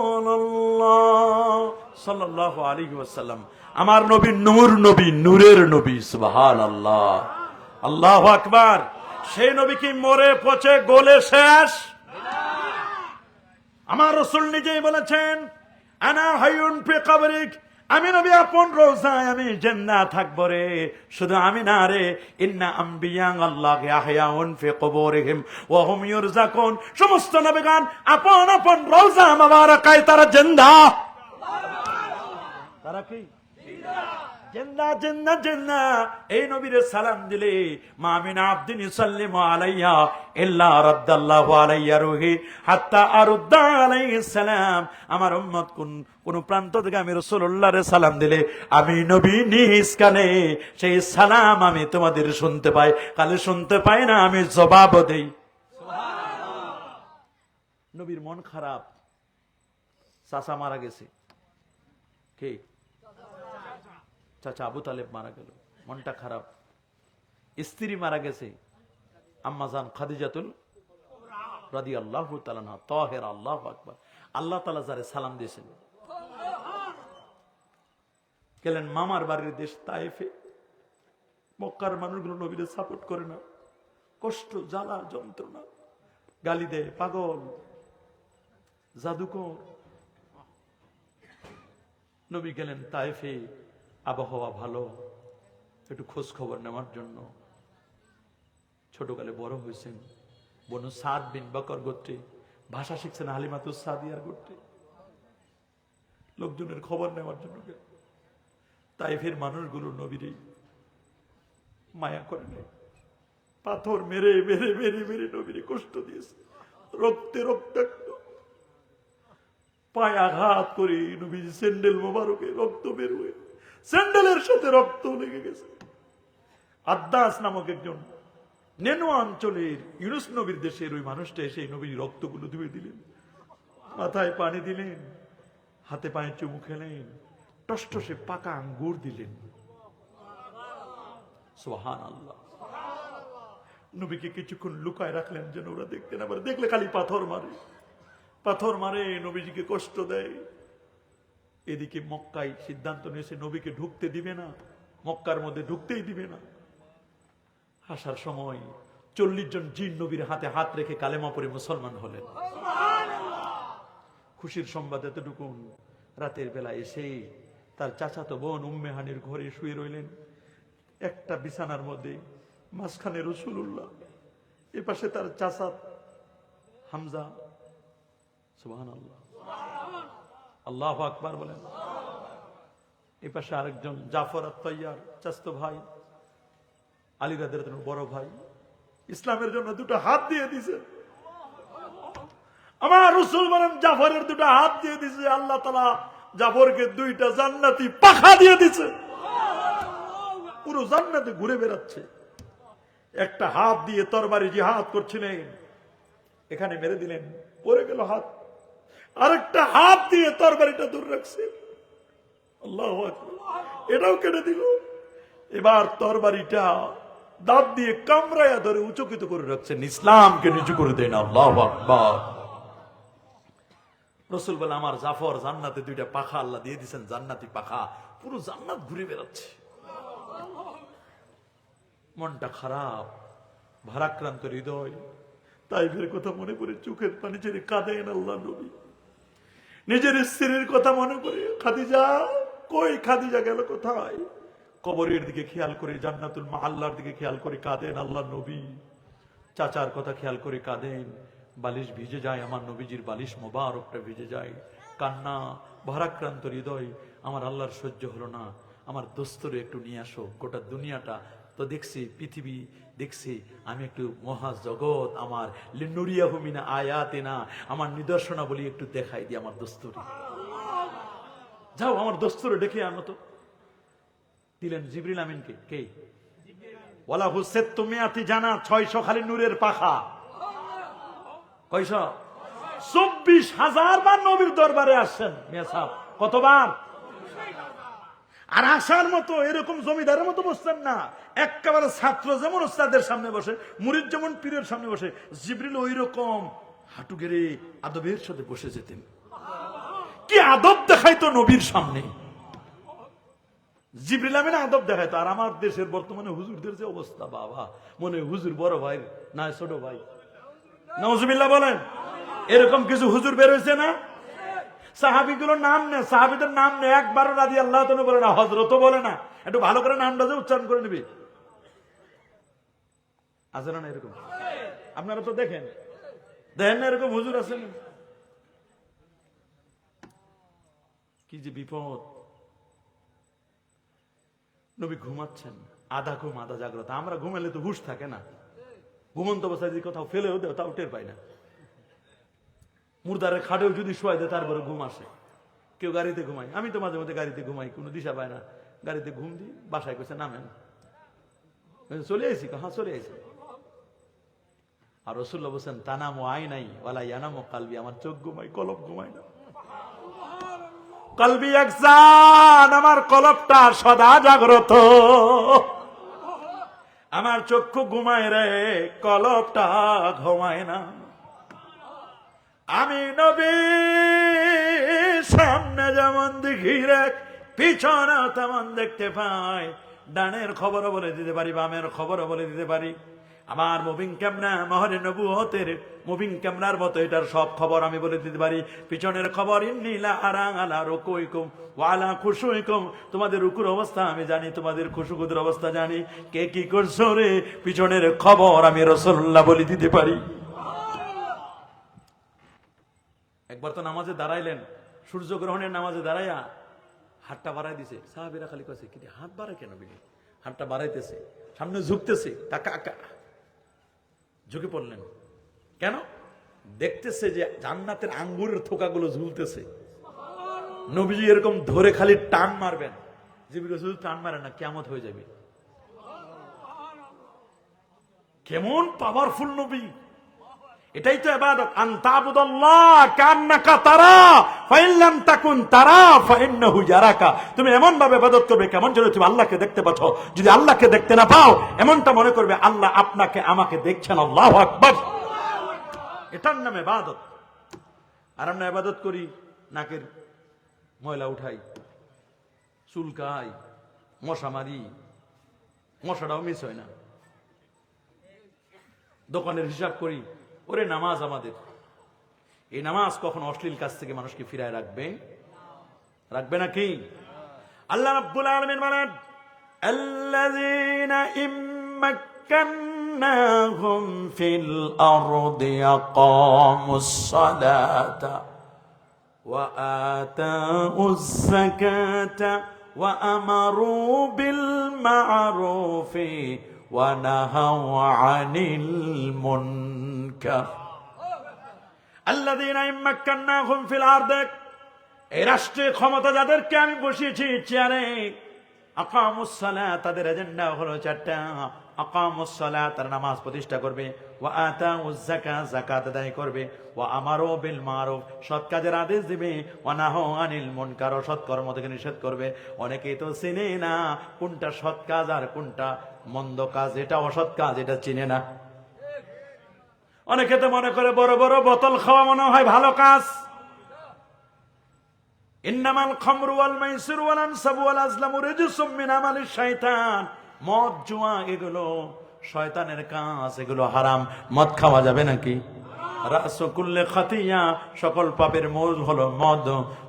সাল্লাল্লাহু আলাইহি ওয়াসাল্লাম। আমার নবী নূর নবী, নূরের নবী। সুবহানাল্লাহ, আল্লাহু আকবার। সেই নবী কি মরে পচে গলে শেষ? আমার রাসূল নিজেই বলেছেন, আনা হায়ুন ফি কবরিক, আমি নবী আপন রোজায় আমি জান্নাত থাকবো রে। শুধু আমি না রে, ইন্না আম্বিয়া আল্লাহ ইয়াহয়াউন ফি কুবুরিহিম ওয়া হুম ইউরযাকুন, সমস্ত নবীগণ আপন আপন রোজা মুবারাকায় তারা জিন্দা। তারা কি জিন্দা? জিন্দা জিন্দা। এই নবীরে সালাম দিলে মা মিন আবদিন ইউসাল্লিমু আলাইয়া ইল্লা রাদ্দাল্লাহু আলাইয়া রূহি হাত্তা আরুদ্দা আলাইহিস সালাম। আমার উম্মত কোন প্রান্ত থেকে আমি রাসূলুল্লাহরে সালাম দিলে আমি নবী নিজ কানে সেই সালাম আমি তোমাদের শুনতে পাই। কালে শুনতে পাই না, আমি জবাব দেই। সুবহানাল্লাহ। নবীর মন খারাপ, চাচা মারা গেছে। কে? চাচা আবু তালেব মারা গেল, মনটা খারাপ। স্ত্রী মারা গেছে, আম্মাজান খাদিজাতুল রাদিয়াল্লাহু তাআলা আনহা তাহেরা। আল্লাহু আকবার। আল্লাহ তাআলা যারে সালাম দিয়েছেন, গেলেন মামার বাড়ির দেশ তায়েফে। মক্কার মানুষগুলো নবীরে সাপোর্ট করে না, কষ্ট, জ্বালা, যন্ত্রণা, গালি দেয়, পাগল, জাদুকর। নবী গেলেন তায়েফে, আবহাওয়া ভালো, একটু খোঁজ খবর নেওয়ার জন্য। ছোটকালে বড় হয়েছেন বনু সাদ বিন বকর গোত্রে, ভাষা শিখছেন হালিমাতুস সাদিয়ার গোত্রে। লোকজনের খবর নেওয়ার জন্য তায়েফের মানুষগুলো নবীরে মায়া করে নেয়, পাথর মেরে মেরে মেরে মেরে নবীরে কষ্ট দিয়েছে, রক্তে রক্তাক্ত, পায়ে আঘাত করে নবীর স্যান্ডেল মোবারকে রক্ত বের হয়ে স্যান্ডেলের সাথে রক্ত লেগে গেছে। আদ্দাস নামক একজন নেনোয়া অঞ্চলের ইউনুস নবীর দেশের ওই মানুষটা এসে নবীর রক্তগুলো ধুয়ে দিলেন, মাথায় পানি দিলেন, হাতে পায়ে চুমু খেলেন, টসটসে পাকা আঙ্গুর দিলেন। সুবহানাল্লাহ। নবীকে কিছুক্ষণ লুকায় রাখলেন যেন ওরা দেখতে না পারে, দেখলে খালি পাথর মারে, পাথর মারে, নবীজিকে কষ্ট দেয়। এদিকে মক্কায় সিদ্ধান্ত নিয়েছে নবীকে ঢুকতে দিবে না, মক্কার মধ্যে ঢুকতেই দিবে না। আসার সময় 40 জন জিন নবীর হাতে হাত রেখে কালেমা পড়ে মুসলমান হলেন। খুশির সংবাদ এতটুকুন, রাতের বেলা এসে তার চাচাতো বোন উম্মে হানির ঘরে শুয়ে রইলেন, একটা বিছানার মধ্যে, মাঝখানে রাসূলুল্লাহ, এ পাশে তার চাচা হামজা। সুবহানাল্লাহ, আল্লাহু আকবার বলেন। এ পাশে আরেকজন জাফর আত-তাইয়ার চাচতো ভাই, আলী রাদিয়াল্লাহু আনহু বড় ভাই, ইসলামের জন্য দুটো হাত দিয়ে দিছে। আমার রাসূল বলেন জাফরের দুটো হাত দিয়ে দিছে, আল্লাহ তাআলা জাফরকে 2টা জান্নাতি পাখা দিয়ে দিছে, পুরো জান্নাতে ঘুরে বেড়াচ্ছে। একটা হাত দিয়ে তরবারি জিহাদ করছিলেন, এখানে মেরে দিলেন, পড়ে গেল হাত। আরেকটা হাত দিয়ে তরবারিটা দূর রাখছে, আল্লাহু আকবার, এটাও কেটে দিল। এবার তরবারিটা দাঁত দিয়ে কামড়ায়া ধরে উঁচকিত করে রাখছেন, ইসলামকে নিচু করে দেন। আল্লাহু আকবার। রাসূল বলে আমার জাফর জান্নাতে 2টা পাখা আল্লাহ দিয়ে দিয়েছেন, জান্নাতি পাখা, পুরো জান্নাত ঘুরে বেড়াচ্ছে। মনটা খারাপ, ভারাক্রান্ত হৃদয়, তাইফের কথা মনে করে চোখের পানি ছেড়ে কাঁদেন আল্লাহ নবী। নিজের স্ত্রীর কথা মনে করে, খাদিজা কই, খাদিজা গেল কোথায়, কবরের দিকে খেয়াল করে, জান্নাতুল মাআল্লার দিকে খেয়াল করে কাঁদেন আল্লাহ নবী। চাচার কথা খেয়াল করে কাঁদেন, বালিশ ভিজে যায়, আমার নবীজির বালিশ মোবারকটা ভিজে যায়। কান্না, ভারাক্রান্ত হৃদয়, আমার আল্লাহর সহ্য হলো না, আমার দোস্তরে একটু নিয়ে আসো, গোটা দুনিয়াটা তো দেখছি, পৃথিবী দেখছি, আমি একটু মহাজগৎ, আমার লিনুরিয়াহু মিন আয়াতিনা, আমার নিদর্শনাবলী একটু দেখাই দিই আমার দোস্তরে। যাও আমার দোস্তরে ডেকে আনো তো। দিলেন জিবরিল আমিনকে। কে? ওয়ালা হুসেত তুমি আতি জানা, 600 খালি নূরের পাখা। কয়শো? 24,000 বার নবীর দরবারে আসছেন মিয়া সাহেব। কতবার? আর আসার মতো এরকম জমিদারের মতো বসছেন না, একেবারে ছাত্র যেমন ওস্তাদের সামনে বসে, মুরিদ যেমন পীরের সামনে বসে, জিবরিল ওই রকম হাঁটু গেড়ে আদবের সাথে বসে যেতেন। কি আদব দেখাইতো নবীর সামনে, জিবরিল আমিন আদব দেখাইতো। আর আমার দেশের বর্তমানে হুজুরদের যে অবস্থা, বাবা, মনে হুজুর বড় ভাই না ছোট ভাই। নাউজুবিল্লাহ বলেন। এরকম কিছু হুজুর বের হয়েছে না? সাহাবীগুলোর নাম নেই, সাহাবীদের নাম নেই, একবারও রাদিয়াল্লাহু তাআলা বলে না, হযরতও বলে না। একটু ভালো করে নামটা যে উচ্চারণ করে নিবি। আছে না এরকম? আপনারা তো দেখেন না এরকম হুজুর আছেন? কি যে বিপদ। নবী ঘুমাচ্ছেন, আধা ঘুম আধা জাগ্রত। আমরা ঘুমালে তো হুঁশ থাকে না, ঘুমন্ত অবস্থায় যদি কোথাও ফেলেও দেও তাও টের পাই না। মুর্দারের খাটেও যদি শোয়াই দেয় তারপরে ঘুম আসে। কেউ গাড়িতে ঘুমায়, আমি তো মাঝে মধ্যে গাড়িতে ঘুমাই, কোনো দিশা পায় না, গাড়িতে ঘুম দিই, বাসায় কইছে নামেন, চলে আইসি। হ্যাঁ চলে আইসি। আর রাসূলুল্লাহ বলেন তানামু আইনাই ওয়ালা ইয়ানামু কলবি, আমার চোখ ঘুমায়, কলব ঘুমায় না। কলবি একজান, আমার কলবটা সদা জাগ্রত, আমার চক্ষু ঘুমায় রে, কলবটা ঘুমায় না। আমি নবী সামনে যেমন দেখি রে, পিছনে তেমন দেখতে পাই। ডানের খবরও বলে দিতে পারি, বামের খবরও বলে দিতে পারি। আমার মুভিং ক্যামেরা মহরে নবুয়তের মুভিং ক্যামেরার মতো এটার সব খবর আমি বলে দিতে পারি। পিছনের খবর ইন্নিলা আরা আলা রুকুইকুম ওয়া আলা খুশুইকুম, তোমাদের রুকুর অবস্থা আমি জানি, তোমাদের খুশুগুদের অবস্থা জানি, কে কি করছো রে পিছনের খবর আমি রাসূলুল্লাহ বলে দিতে পারি। একবার তো নামাজে দাঁড়াইলেন, সূর্যগ্রহণের নামাজে দাঁড়াইয়া হাতটা বাড়াই দিছে, সাহাবীরা খালি কইছে কি হাত বাড়ায় কেন বিলি, হাতটা বাড়াইতেছে, সামনে ঝুঁকতেছে, টাকা আকা ঝুঁকে পড়লেন কেন? দেখতেছে যে জান্নাতের আঙ্গুরের থোকাগুলো ঝুলতেছে। নবীজি এরকম ধরে খালি টান মারবেন, জিবরিল শুধু টান মারে না, কিয়ামত হয়ে যাবে। কেমন পাওয়ারফুল নবী! এটাই তো ইবাদত, আন তা'বুদাল্লাহ কান্নাকা তারা ফাইন লাম তাকুন তারা ফাইন্নাহু ইয়ারাকা। তুমি এমন ভাবে ইবাদত করবে কেমন যেন তুমি আল্লাহকে দেখতে পাচ্ছ। যদি আল্লাহকে দেখতে না পাও, এমনটা মনে করবে আল্লাহ আপনাকে আমাকে দেখছেন। আল্লাহু আকবার, এটার নাম ইবাদত। আর আমরা ইবাদত করি, নাকের ময়লা উঠাই, চুলকাই, মশা মারি, মশাটাও মিস হয় না, দোকানের হিসাব করি। ওরে নামাজ আমাদের, এই নামাজ কখন অশ্লীল কাজ থেকে মানুষকে ফিরায় রাখবে? রাখবে নাকি? আল্লাহ রাব্বুল আলামিন বলেন, আল্লাযীনা ইম্মাক্কান্নাহুম ফিল আরদি আকামুস সালাতা ওয়া আতাউয যাকাতা ওয়া আমারু বিল মা'রুফি ওয়া নাহাউ আনিল মুনকার। আল্লাযীনা ইম্মাক্কান্নাহুম ফিল আরদি, এই রাষ্ট্রে ক্ষমতা যাদেরকে আমি বসিয়েছি চেয়ারে, আকামুস সালাত, তাদের এজেন্ডা হলো চারটা। আকামুস সালাত, তারা নামাজ প্রতিষ্ঠা করবে, ওয়া আতাউয যাকাত, যাকাত আদায় করবে, ওয়া আমারু বিল মারুফ, সৎ কাজের আদেশ দিবে, ওয়া নাহাউ আনিল মুনকার, সৎ কর্ম থেকে নিষেধ করবে। অনেকেই তো চিনে না কোনটা সৎ কাজ আর কোনটা মন্দ কাজ, এটা অসৎ কাজ, এটা চিনে না। অনেকে তো মনে করে বড় বড় বোতল খাওয়া মনে হয় ভালো কাজ। ইন্নামাল খামরু ওয়াল মাইসিরু ওয়াল আনসাবু ওয়াল আজলামু রিজসুম মিন আমালিশ শাইতান, মদ জুয়া এগুলো শয়তানের কাজ, এগুলো হারাম। মদ খাওয়া যাবে নাকি? রাসু কুল্লি খাতিয়া, সকল পাপের মূল হলো মদ।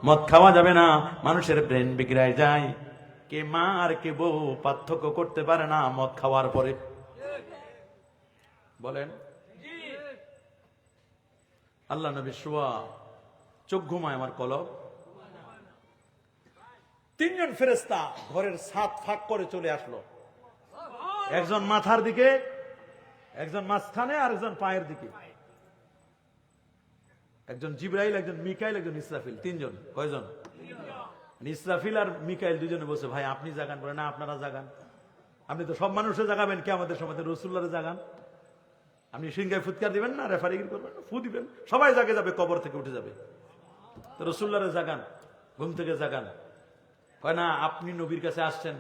মদ খাওয়া যাবে না, মানুষের ব্রেন বিগড়ায় যায়। কে মা আর কে বউ পার্থক্য করতে পারে না মদ খাওয়ার পরে। বলেন, আল্লাহ নবী শুয়া, চোখ ঘুমায়, আমার কলব। তিনজন ফেরেশতা ঘরের ছাদ ফাঁক করে চলে আসলো, একজন মাথার দিকে, একজন মাঝখানে, আর একজন পায়ের দিকে। একজন জিবরাইল, একজন মিকাইল, একজন ইসরাফিল। তিনজন। কয়জন? ইসরাফিল আর মিকাইল দুজনে বসে, ভাই আপনি জাগান। বলে না, আপনারা জাগান। আপনি তো সব মানুষের জাগাবেন, কিয়ামতের সময় রাসূলুল্লাহরে জাগান। আপনি সিংহায় ফুৎকার দিবেন না, রেফারিগিরি করবেন না, ফু দিবেন, সবাই জাগে যাবে, কবর থেকে উঠে যাবে। তো রাসূলুল্লাহরে জাগান, ঘুম থেকে জাগান। কয় না, আপনি নবীর কাছে আসছেন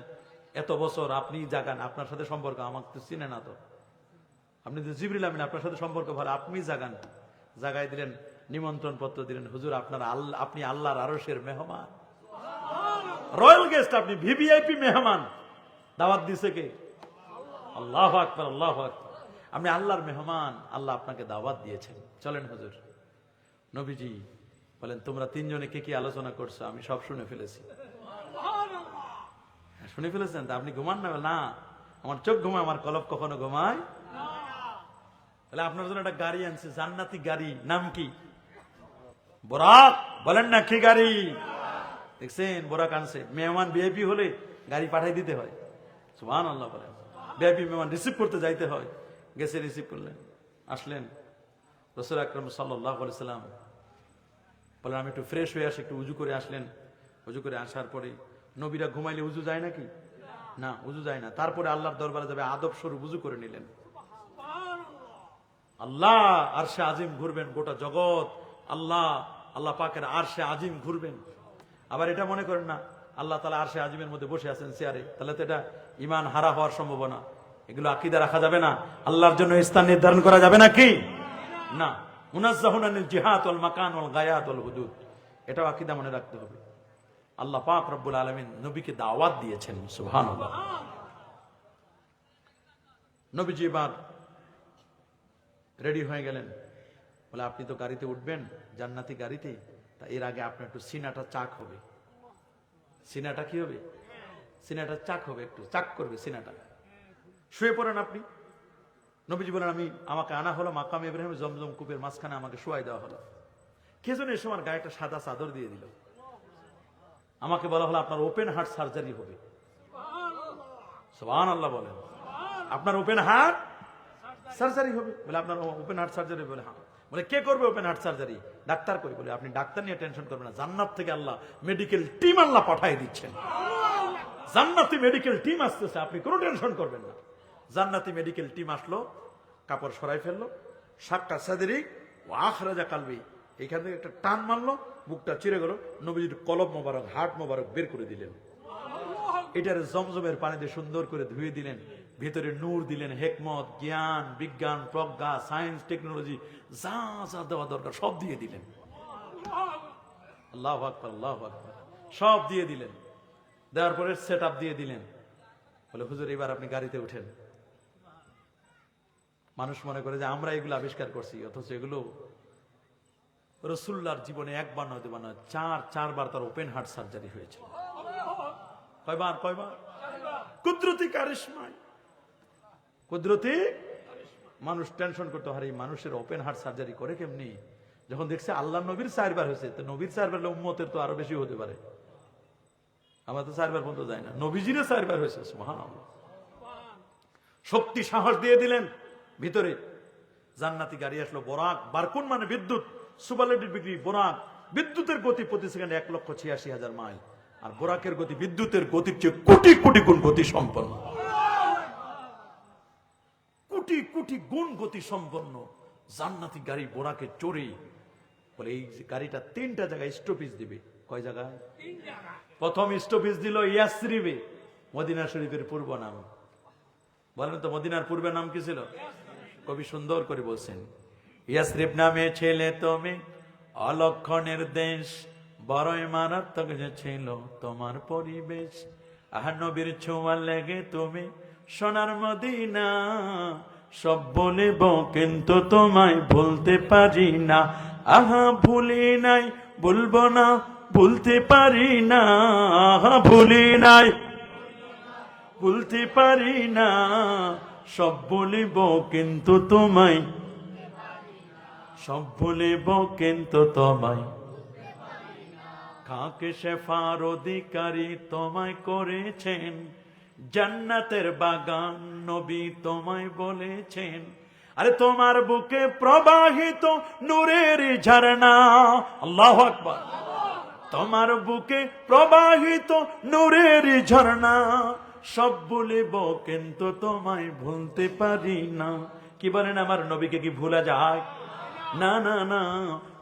এত বছর, আপনি জাগান, আপনার সাথে সম্পর্ক, আমাকে তো চিনে না। তো আপনি তো জিবরিল আমিন, আপনার সাথে সম্পর্ক ভালো, আপনি জাগান। জাগাই দিলেন, নিমন্ত্রণ পত্র দিলেন, হুজুর আপনার আপনি আল্লাহর আরশের মেহমান, রয়্যাল গেস্ট, আপনি ভিভিআইপি মেহমান। দাওয়াত দিছে কে? আল্লাহু আকবার, আল্লাহু আকবার। আপনি আল্লাহর মেহমান, আল্লাহ আপনাকে দাওয়াত দিয়েছেন, চলেন হুজুর। নবীজি বলেন, তোমরা তিনজনে কে কি আলোচনা করছো? আমি সব শুনে ফেলেছি। শুনে ফেলেছেন? তা আপনি ঘুমান না? না, আমার চোখ ঘুমায়, আমার কলব কখনো ঘুমায়। তাহলে আপনার জন্য একটা গাড়ি আনছে, জান্নাতি গাড়ি, নাম কি? বোরাক। বলেন না, কি গাড়ি? দেখছেন, বোরাক আনছে। মেহমান ভিআইপি হলে গাড়ি পাঠাই দিতে হয়। সুবহানাল্লাহ। বলেন, ভিআইপি মেহমান রিসিভ করতে যাইতে হয়। গেছে, রিসিভ করলেন, আসলেন। রাসূল আকরাম সাল্লাল্লাহু আলাইহি সাল্লাম বলেন, আমি একটু ফ্রেশ হয়ে আসি, একটু উজু করে আসলেন। উজু করে আসার পরে, নবীরা ঘুমাইলে উজু যায় নাকি? না, উজু যায় না। তারপরে আল্লাহর দরবারে যাবে, আদব স্বরূপ উজু করে নিলেন। আল্লাহ আরশে আজিম ঘুরবেন, গোটা জগৎ আল্লাহ পাকের আরশে আজিম ঘুরবেন। আবার এটা মনে করেন না আল্লাহ তাআলা আরশে আজিমের মধ্যে বসে আছেন চেয়ারে, তাহলে তো এটা ঈমান হারা হওয়ার সম্ভাবনা। এগুলো আকীদা রাখা যাবে না। আল্লাহর জন্য স্থান নির্ধারণ করা যাবে নাকি? না। মুনাজ্জাহুন আনিল জিহাদ ওয়াল মাকান ওয়াল গায়াত ওয়াল হুদুদ, এটাও আকীদা মনে রাখতে হবে। আল্লাহ পাক রব্বুল আলামিন নবীকে দাওয়াত দিয়েছেন। সুবহানাল্লাহ। নবীজি এবার রেডি হয়ে গেলেন। বলে আপনি তো গাড়িতে উঠবেন, জান্নাতি গাড়িতে, তা এর আগে আপনার একটু সিনাটা চাক হবে। সিনাটা কি হবে? সিনাটা চাক হবে, একটু চাক করবে সিনাটা। শুয়ে পড়েন আপনি। নবীজি বলেন আমাকে আনা হলো মাকাম ইব্রাহিম জমজম কূপের মাঝখানে, আমাকে শোয়াই দেওয়া হলো। কে যেন এসে আমার গায়ে একটা সাদা চাদর দিয়ে দিল। আমাকে বলা হলো আপনার ওপেন হার্ট সার্জারি হবে। সুবহানাল্লাহ বলেন, আপনার ওপেন হার্ট সার্জারি হবে। বলে আপনার ওপেন হার্ট সার্জারি? বলে হ্যাঁ। বলে কে করবে ওপেন হার্ট সার্জারি? ডাক্তার কই? বলে আপনি ডাক্তার নিয়ে টেনশন করবেন না, জান্নাত থেকে আল্লাহ মেডিকেল টিম আল্লাহ পাঠিয়ে দিচ্ছেন। জান্নাতি মেডিকেল টিম আসতেছে, আপনি কোনো টেনশন করবেন না। জান্নাতি মেডিকেল টিম আসলো, কাপড় সরাই ফেললো, সাতটা সাদেরি ও আখরাজা কালবি, এখান থেকে একটা টান মারলো, বুকটা চিরে গেল, নবীজির কলব মোবারক, হার্ট মোবারক বের করে দিলেন। এটার জমজমের পানিতে সুন্দর করে ধুয়ে দিলেন, ভেতরে নূর দিলেন, হেকমত, জ্ঞান, বিজ্ঞান, প্রজ্ঞা, সায়েন্স, টেকনোলজি, যা যা দেওয়া দরকার সব দিয়ে দিলেন। আল্লাহু আকবার, আল্লাহু আকবার, সব দিয়ে দিলেন। দেওয়ার পরে সেট আপ দিয়ে দিলেন। বলে হুজুর এবার আপনি গাড়িতে উঠেন। মানুষ মনে করে যে আমরা এগুলো আবিষ্কার করছি, অথচ এগুলো রাসূলুল্লাহর জীবনে একবার নয় দুবার নয়, চারবার তার ওপেন হার্ট সার্জারি হয়েছিল। কয়বার? কুদরতি কারিশমায়, কুদরতি। মানুষ টেনশন করতে হারে মানুষের ওপেন হার্ট সার্জারি করে কেমনি? যখন দেখছে আল্লাহ নবীর 4 বার হয়েছে, তো নবীর 4 বার উম্মতের তো আরো বেশি হতে পারে। আমার তো 4 বার পর্যন্ত যায় না, নবীজিরও 4 বার হয়েছে। সুবহানাল্লাহ। শক্তি সাহস দিয়ে দিলেন। ভিতরে জান্নাতি গাড়ি আসলো, বোরাক, বারকুন মানে বিদ্যুৎ, সুপারলেটিভ ডিগ্রি বোরাক। বিদ্যুতের গতি প্রতি সেকেন্ডে 1,86,000 মাইল, আর বোরাকের গতি বিদ্যুতের গতির চেয়ে কোটি কোটি গুণ গতি সম্পন্ন। কোটি কোটি গুণ গতি সম্পন্ন জান্নাতি গাড়ি বোরাকে চড়ে। বলে এই গাড়িটা 3টা জায়গায় স্টপেজ দিবে। কয় জায়গায়? 3 জায়গায়। প্রথম স্টপেজ দিল ইয়াসরিবে, মদিনা শরীফের পূর্ব নাম। বলেন তো মদিনার পূর্বের নাম কি ছিল? কবি সুন্দর করে বলছেন, ইয়াসরিব নামে ছেলে তুমি, অলক্ষণের দেশ, বড়ই মারাত্মক যে ছিল তোমার পরিবেশ। আহা নবীর ছোঁয়া লেগে তুমি সোনার মদিনা, সব বলিব কিন্তু তোমায় ভুলতে পারি না। আহা ভুলি নাই, ভুলবো না, ভুলতে পারি না। আহা ভুলি নাই, ভুলতে পারি না, সব বলিব কিন্তু তোমায়, সব বলিব কিন্তু তোমায়। খাকে শেফার অধিকারী তোমায় করেছেন, জান্নাতের বাগান নবী তোমায় বলেছেন। আরে তোমার বুকে প্রবাহিত নূরের ঝরনা, আল্লাহু আকবার। তোমার বুকে প্রবাহিত নূরের ঝরনা, সব বলিব কিন্তু তোমায় ভুলতে পারি না। কি বলেন, আমার নবীকে কি ভুলা যায়? না না না,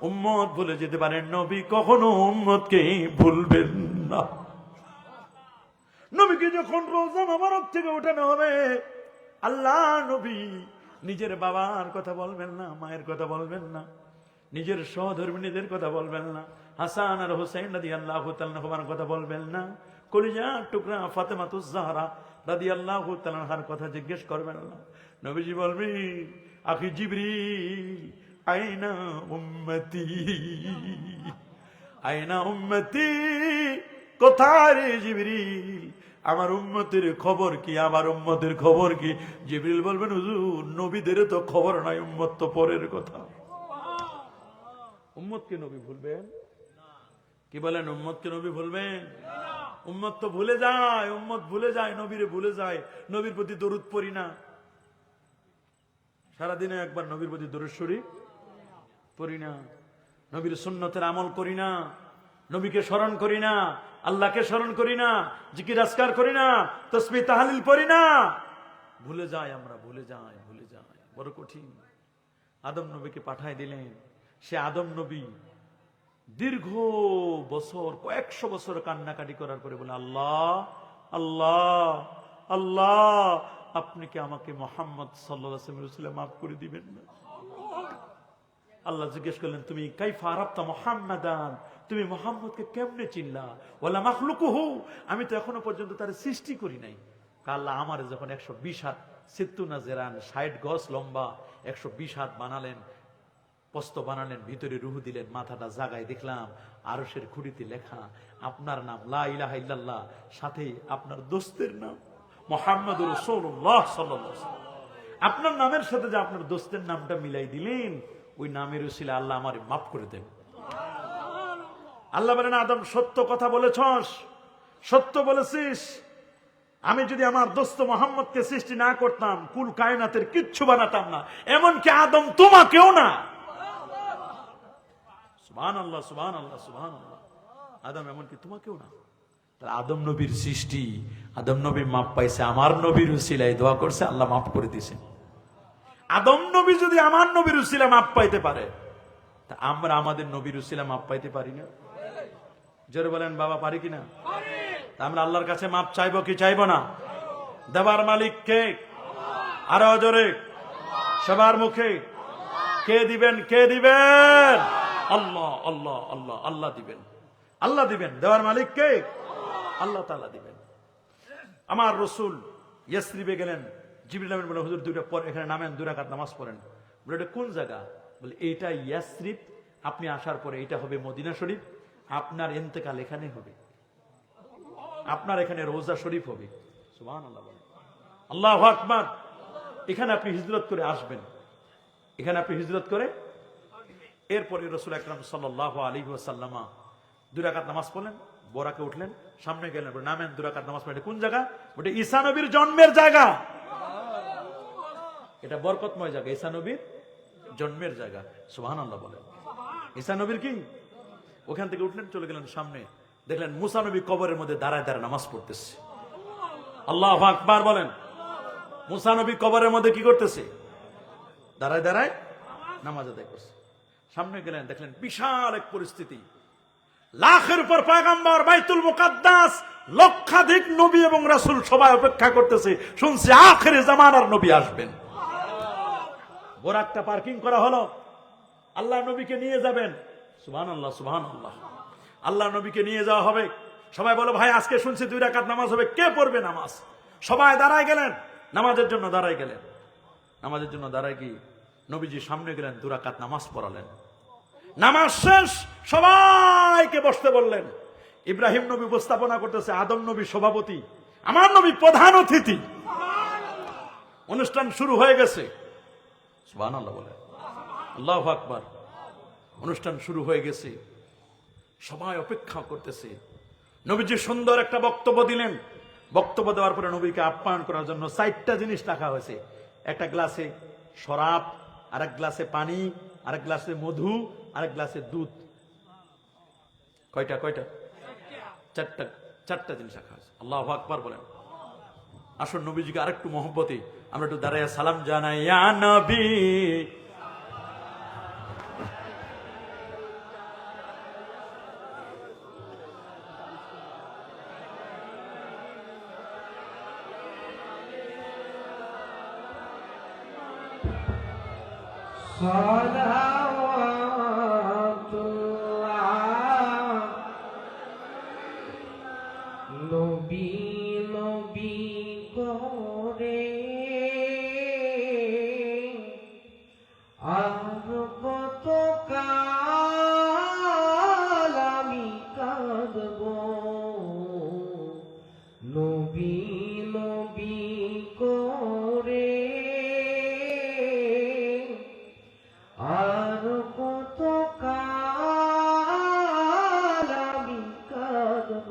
উম্মত ভুলে যেতে পারেন, নবী কখনো উম্মতকে ভুলবেন না। নবীকে যখন রোজা মোবারক থেকে উঠানো হবে, আল্লাহ নবী নিজের বাবার কথা বলবেন না, মায়ের কথা বলবেন না, নিজের সহধর্মিনীদের কথা বলবেন না, হাসান আর হুসাইন রাদিয়াল্লাহু তাআলা আনহুমার কথা বলবেন না, কলিজার টুকরা ফাতেমাতুজ জাহরা রাদিয়াল্লাহু তাআলা আনহার কথা জিজ্ঞেস করবেন না। নবীজি বলবেন, আখি জিবরিল আইনা উম্মতি, আইনা উম্মতি, কোথায় রে জিবরিল, আমার উম্মতের খবর কি, আমার উম্মতের খবর কি? জিবরিল বলবেন, হুজুর নবীদের তো খবর নাই, উম্মত তো পরের কথা। উম্মতকে নবী ভুলবেন? কি বলেন, উম্মতকে নবী ভুলবেন? উম্মত তো ভুলে যায়, উম্মত ভুলে যায়, নবীরে ভুলে যায়। নবীর প্রতি দরুদ পড়ি না, সারাদিনে একবার নবীর প্রতি দরুদ শরীফ পড়ি না, নবীর সুন্নতের আমল করি না, নবীকে স্মরণ করি না, আল্লাহকে স্মরণ করি না, জিকির আজকার করি না, তাসবিহ তাহলিল পড়ি না। ভুলে যাই আমরা, ভুলে যাই, ভুলে যাই, বড় কঠিন। আদম নবীকে পাঠায় দিলেন, সে আদম নবী দীর্ঘ বছর, কয়েকশো বছর কান্নাকাটি করার পরে বলে, আল্লাহ আল্লাহ আল্লাহ, আপনি কি আমাকে মুহাম্মদ সাল্লাল্লাহু আলাইহি ওয়াসাল্লাম মাফ করে দিবেন না? আল্লাহ জিজ্ঞেস করলেন, তুমি কাইফা আরাফতা মুহাম্মাদান, তুমি মুহাম্মদকে কেমনে চিনলা? ওয়ালা মাখলুকুহু, আমি তো এখনো পর্যন্ত তার সৃষ্টি করি নাই। আল্লাহ আমার যখন 120 হাত সিত্তুনা জেরান, 60 গজ লম্বা, 120 হাত বানালেন, প্রস্ত বানালেন, ভিতরে রুহ দিলেন, মাথাটা জাগায় দেখলাম আরশের খুঁটিতে লেখা আপনার নাম লা ইলাহা ইল্লাল্লাহ, সাথে আপনার দোস্তের নাম মুহাম্মদুর রাসূলুল্লাহ সাল্লাল্লাহু আলাইহি ওয়াসাল্লাম। আপনার নামের সাথে যে আপনার দোস্তের নামটা মিলাই দিলেন, ওই নামের উসিলা আল্লাহ আমারে মাফ করে দেন। আল্লাহ বলেন, আদম সত্য কথা বলেছস, সত্য বলেছিস। আমি যদি আমার দোস্ত মোহাম্মদকে সৃষ্টি না করতাম, কুল কায়নাতের কিচ্ছু বানাতাম না, এমনকি আদম তোমাকেও না। সুবহানাল্লাহ, সুবহানাল্লাহ, সুবহানাল্লাহ। আদম এমনকি তোমাকেও না। তাহলে আদম নবীর সৃষ্টি, আদম নবী মাপ পাইছে, আমার নবীর উসিলায় দোয়া করছে, আল্লাহ মাফ করে দিয়েছে। আদম নবী যদি আমার নবীর উসিলা মাপ পাইতে পারে, তা আমরা আমাদের নবীর উসিলা মাপ পাইতে পারি না? জোরে বলেন বাবা, পারি কিনা? তা আমরা আল্লাহর কাছে মাপ চাইবো কি চাইবো না? দেবার মালিক কে? আরো জোরে সবার মুখে কে দিবেন? কে দিবেন? আল্লাহ, আল্লাহ, আল্লাহ, আল্লাহ দিবেন, আল্লাহ দিবেন। দেওয়ার মালিক কে? আল্লাহ তাআলা দিবেন। আমার রাসূল ইয়াসরিবে গেলেন, জিবরিল আমিন বলে, হুজুর দুইটা পর এখানে নামেন, 2 রাকাত নামাজ পড়েন। বলে, এটা কোন জায়গা? বলে, এইটা ইয়াসরিব, আপনি আসার পরে এটা হবে মদিনা শরীফ, আপনার ইন্তেকাল এখানে হবে, আপনার এখানে রোজা শরীফ হবে। সুবহানাল্লাহ, আল্লাহু আকবার। এখানে আপনি হিজরত করে আসবেন, এখানে আপনি হিজরত করে। এরপরে রাসূল আকরাম সাল্লাল্লাহু আলাইহি ওয়াসাল্লাম 2 রাকাত নামাজ পড়লেন, বোরাকে উঠলেন, সামনে গেলেন, নামেন, 2 রাকাত নামাজ পড়লেন। কোন জায়গা? ওটা ঈসা নবীর জন্মের জায়গা, এটা বরকতময় জায়গা, ঈসা নবীর জন্মের জায়গা। সুবহানাল্লাহ বলেন। ঈসা নবীর কি? ওখান থেকে উঠলেন, চলে গেলেন সামনে, দেখলেন মুসা নবী কবরের মধ্যে দাঁড়ায় দাঁড়ায় নামাজ পড়তেছে। আল্লাহু আকবার বলেন। মুসা নবী কবরের মধ্যে কি করতেছে? দাঁড়ায় দাঁড়ায় নামাজ আদায় করছে। সামনে গেলেন, দেখলেন বিশাল এক পরিস্থিতি, লাখের উপর পয়গম্বর, বাইতুল মুকাদ্দাস, লক্ষাধিক নবী এবং রাসূল সবাই অপেক্ষা করতেছে, শুনছে আখিরে জামানার নবী আসবেন। বোরাকটা পার্কিং করা হলো, আল্লাহ নবীকে নিয়ে যাবেন। সুবহানাল্লাহ, সুবহানাল্লাহ। আল্লাহ নবীকে নিয়ে যাওয়া হবে। সবাই বলো, ভাই আজকে শুনছি 2 রাকাত নামাজ হবে, কে পড়বে নামাজ? সবাই দাঁড়ায় গেলেন, নামাজের জন্য দাঁড়ায় গেলেন। নামাজের জন্য দাঁড়ায় কি নবীজি সামনে গেলেন, 2 রাকাত নামাজ পড়ালেন। নামাজ শেষ, সবাইকে বসতে বললেন। ইব্রাহিম নবী উপস্থাপনা করতেছে, আদম নবী সভাপতি, আমার নবী প্রধান অতিথি। অনুষ্ঠান শুরু হয়ে গেছে। সুবহানাল্লাহ বলে, আল্লাহু আকবার। অনুষ্ঠান শুরু হয়ে গেছে, সবাই অপেক্ষা করতেছে। নবীজি সুন্দর একটা বক্তব্য দিলেন। বক্তব্য দেওয়ার পরে নবীকে আপ্যায়ন করার জন্য 4টা জিনিস রাখা হয়েছে। একটা গ্লাসে শরাব, আরেক গ্লাসে পানি, আরেক গ্লাসে মধু, আরেক গ্লাসে দুধ। কয়টা? 4টা জিনিস রাখা হয়েছে। আল্লাহু আকবার বলেন। আসুন নবীজিকে আরেকটু মহব্বতে আমরা একটু দাঁড়াইয়া সালাম জানাই, ইয়া নবী। নবী নবী করে আর কত কাল আমি কাঁদব, নবী নবী করে আর কত কাল আমি কাঁদব।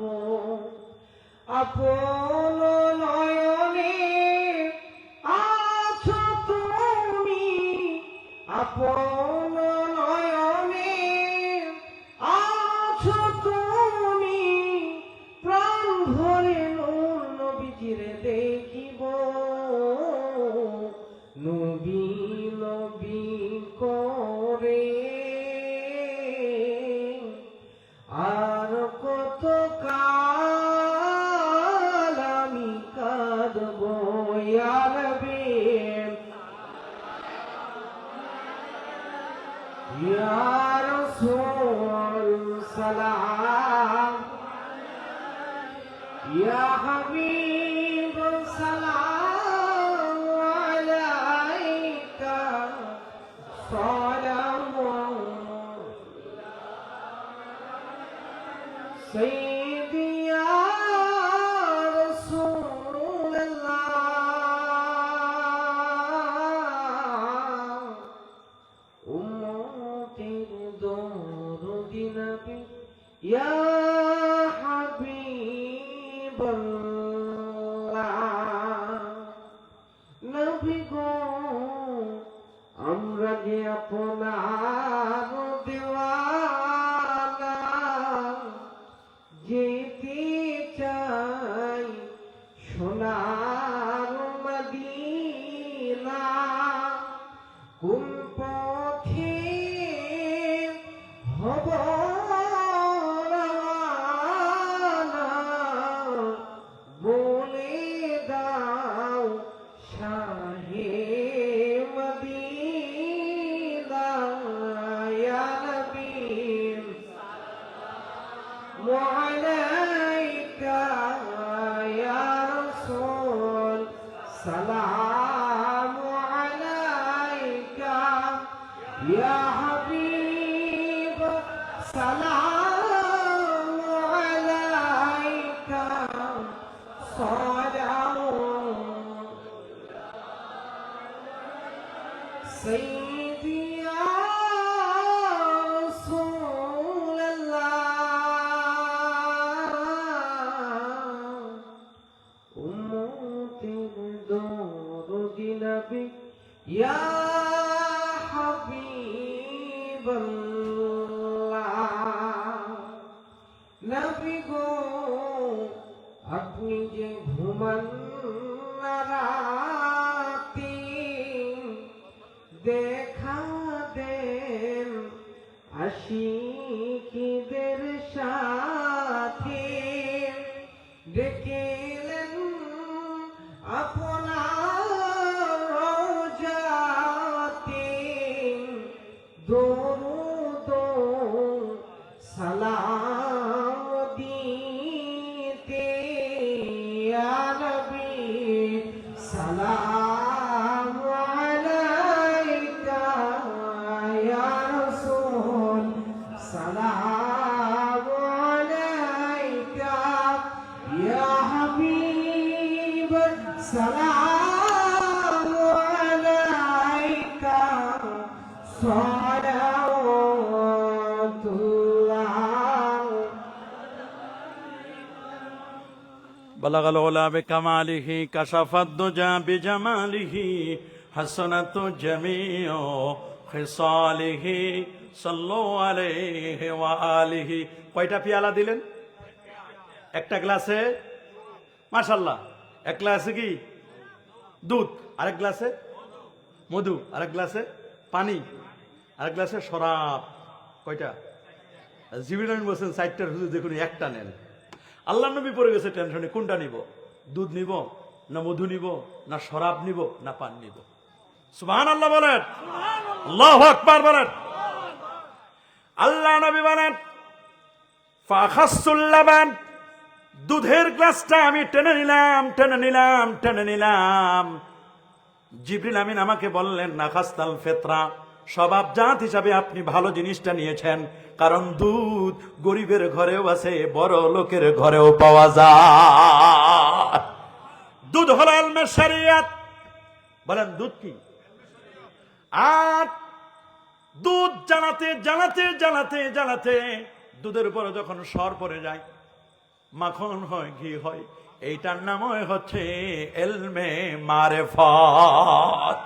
আপন নয়নে আছো তুমি, আপন নয়নে আছো তুমি, প্রাণ ভরে নূর নবীজিরে দেখিব, নবী নবী করে আর কত কাল আমি কাঁদব। ইয়া নবী, ইয়া রাসূল সালাম, ইয়া হাবিব সালাম سلام عليك يا حبيب سلام عليك صلوات سيدي يا رسول الله أمتي بدور نبي يا حبيب الله نبي গো আপনি যে ঘুমান না রাতে দেখা দেন আশিকদের সাথে ডেকেলেন আপনার রোজাতে দরুদ সালাম দিতে ইয়া নবী সালাম আলাইকা ইয়া রাসূল সালাম আলাইকা ইয়া হাবিব সালাম আলাইকা সালাওয়াতুল্লাহ بلغ العلا بكماله كشف الدجى بجماله حسنت جميع خصاله صلوا عليه وآله কয়টা পেয়ালা দিলেন একটা গ্লাসে মাশাআল্লাহ এক গ্লাসে কি দুধ আরেক গ্লাসে মধু আরেক গ্লাসে পানি আরেক গ্লাসে শরাব কয়টা জিবিরান বলছেন চারটার হুজুর দেখুন একটা নেন আল্লাহ নবী পড়ে গেছে টেনশনে কোনটা নিব দুধ নিব না মধু নিব না শরাব নিব না পান নিব সুবহানাল্লাহ বলেন আল্লাহু আকবার বলেন আল্লাহ নবী বলেন ফাখাসুল লাবান দুধের গ্লাসটা আমি টেনে নিলাম জিবরিল আমিন আমাকে বললেন নাখাস্তাল ফিতরা স্বভাবজাত হিসাবে আপনি ভালো জিনিসটা নিয়েছেন কারণ দুধ গরিবের ঘরেও আছে বড় লোকের ঘরেও পাওয়া যায় দুধ হলো আলমে শরিয়ত বলেন দুধ কি আর দুধ জ্বালাতে দুধের উপরে যখন সর পড়ে যায় মাখন হয় ঘি হয় এইটার নামই হচ্ছে ইলমে মারিফাত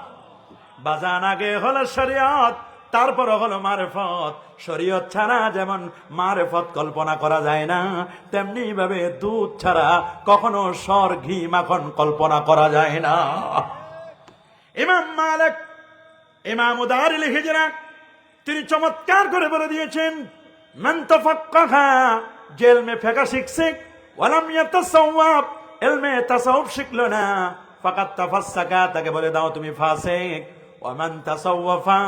বাজান আগে হলো শরিয়ত তারপর হলো মারিফত শরিয়ত ছাড়া যেমন মারিফত কল্পনা করা যায় না তেমনি ভাবে দুধ ছাড়া কখনো সর ঘি মাখন কল্পনা করা যায় না ইমাম মালিক ইমাম দারুল হিজরা তিনি চমৎকার করে বলে দিয়েছেন মান তাফাক্কাহা যে ইলমে ফিকহ শিখছে ওয়ালাম ইয়াতাসাওয়াব ইলমে তাসাউফ শিখলো না ফাকাত তাফাসসাকা তাকে বলে দাও তুমি ফাসিক ওয়ামান তাসাওয়াফা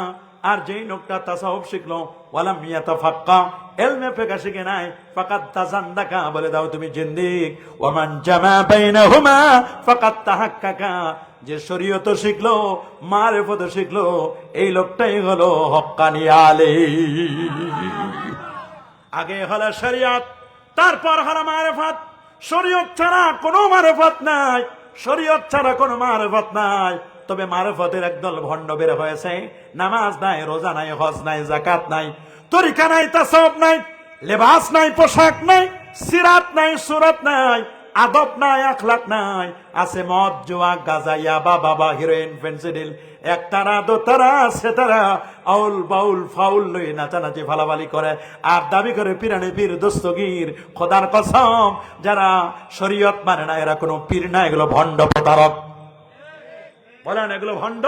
আর যেই লোকটা তাসাউফ শিখলো ওয়ালাম ইয়াতাফাক্কা ইলমে ফিকহ শিখে নাই ফাকাত তাজান্দাকা বলে দাও তুমি জিন্দিক ওয়ামান জামা বাইনাহুমা ফাকাত তাহাক্কাকা যে শরীয়ত শিখলো মারিফত শিখলো এই লোকটাই হলো হক্কানি আলিম আগে হলো শরিয়ত তারপর হলো মারিফত শরীয়ত ছাড়া কোনো মারিফত নাই তবে মারিফতের একদল ভণ্ড বের হয়েছে নামাজ নাই রোজা নাই হজ নাই যাকাত নাই তরিকা নাই তাসাউফ নাই লেবাস নাই পোশাক নাই সিরাত নাই সুরাত নাই আদব নাই আখলাক নাই আছে মদ জুয়া গাঁজা ইয়াবা বাবা হিরোইন ফেন্সিডিল একতারা দোতারা সেতারা আউল বাউল ফাউল লই নাচানাচি ফালাফালি করে আর দাবি করে পিরানি পীর দস্তগীর খোদার কসম যারা শরীয়ত মানে না এরা কোনো পীর না এগুলো ভণ্ড প্রতারক বলেন এগুলো ভণ্ড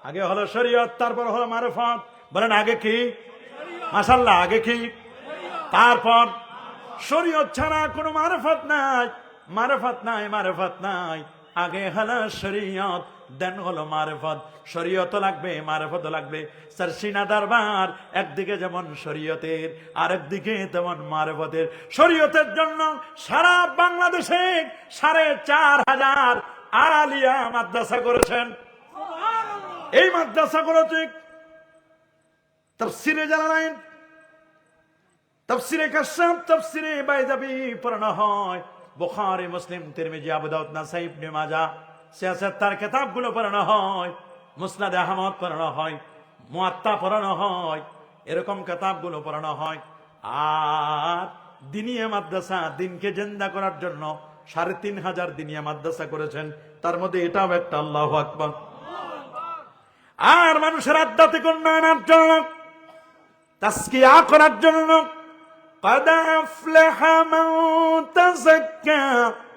আগে হলো শরীয়ত তারপর হলো মারিফত বলেন আগে কি মাশাআল্লাহ আগে কি তারপর শরীয়ত ছাড়া কোনো মারিফত নাই আগে হলো শরীয়ত দেন হলো মারিফত শরীয়ত লাগবে মারিফত লাগবে সরসিনা দরবার একদিকে যেমন শরীয়তের আরেকদিকে তেমন মারিফতের শরীয়তের জন্য সারা বাংলাদেশে ৪,৫০০ আলিয়া মাদ্রাসা করেছেন। এই মাদ্রাসাগুলোতে তাফসিরে জালালাইন, তাফসিরে কাশফ, তাফসিরে বাইজাবি পড়ানো হয়। বুখারী, মুসলিম, তিরমিজি, আবু দাউদ, নাসাই, ইবনে মাজাহ, সিয়াসাত তার কিতাবগুলো পড়ানো হয়। মুসনাদ আহমদ পড়ানো হয়, মুয়াত্তা পড়ানো হয়, এরকম কিতাবগুলো পড়ানো হয়। আর দিনিয়া মাদ্রাসা, দিনকে জিন্দা করার জন্য ৩৫০০ দিনিয়া মাদ্রাসা করেছেন, তার মধ্যে এটাও একটা। আল্লাহু আকবার। আর মানুষের আধ্যাত্মিক উন্নয়নের জন্য, তাজকিয়া করার জন্য قد أفلح من تزكى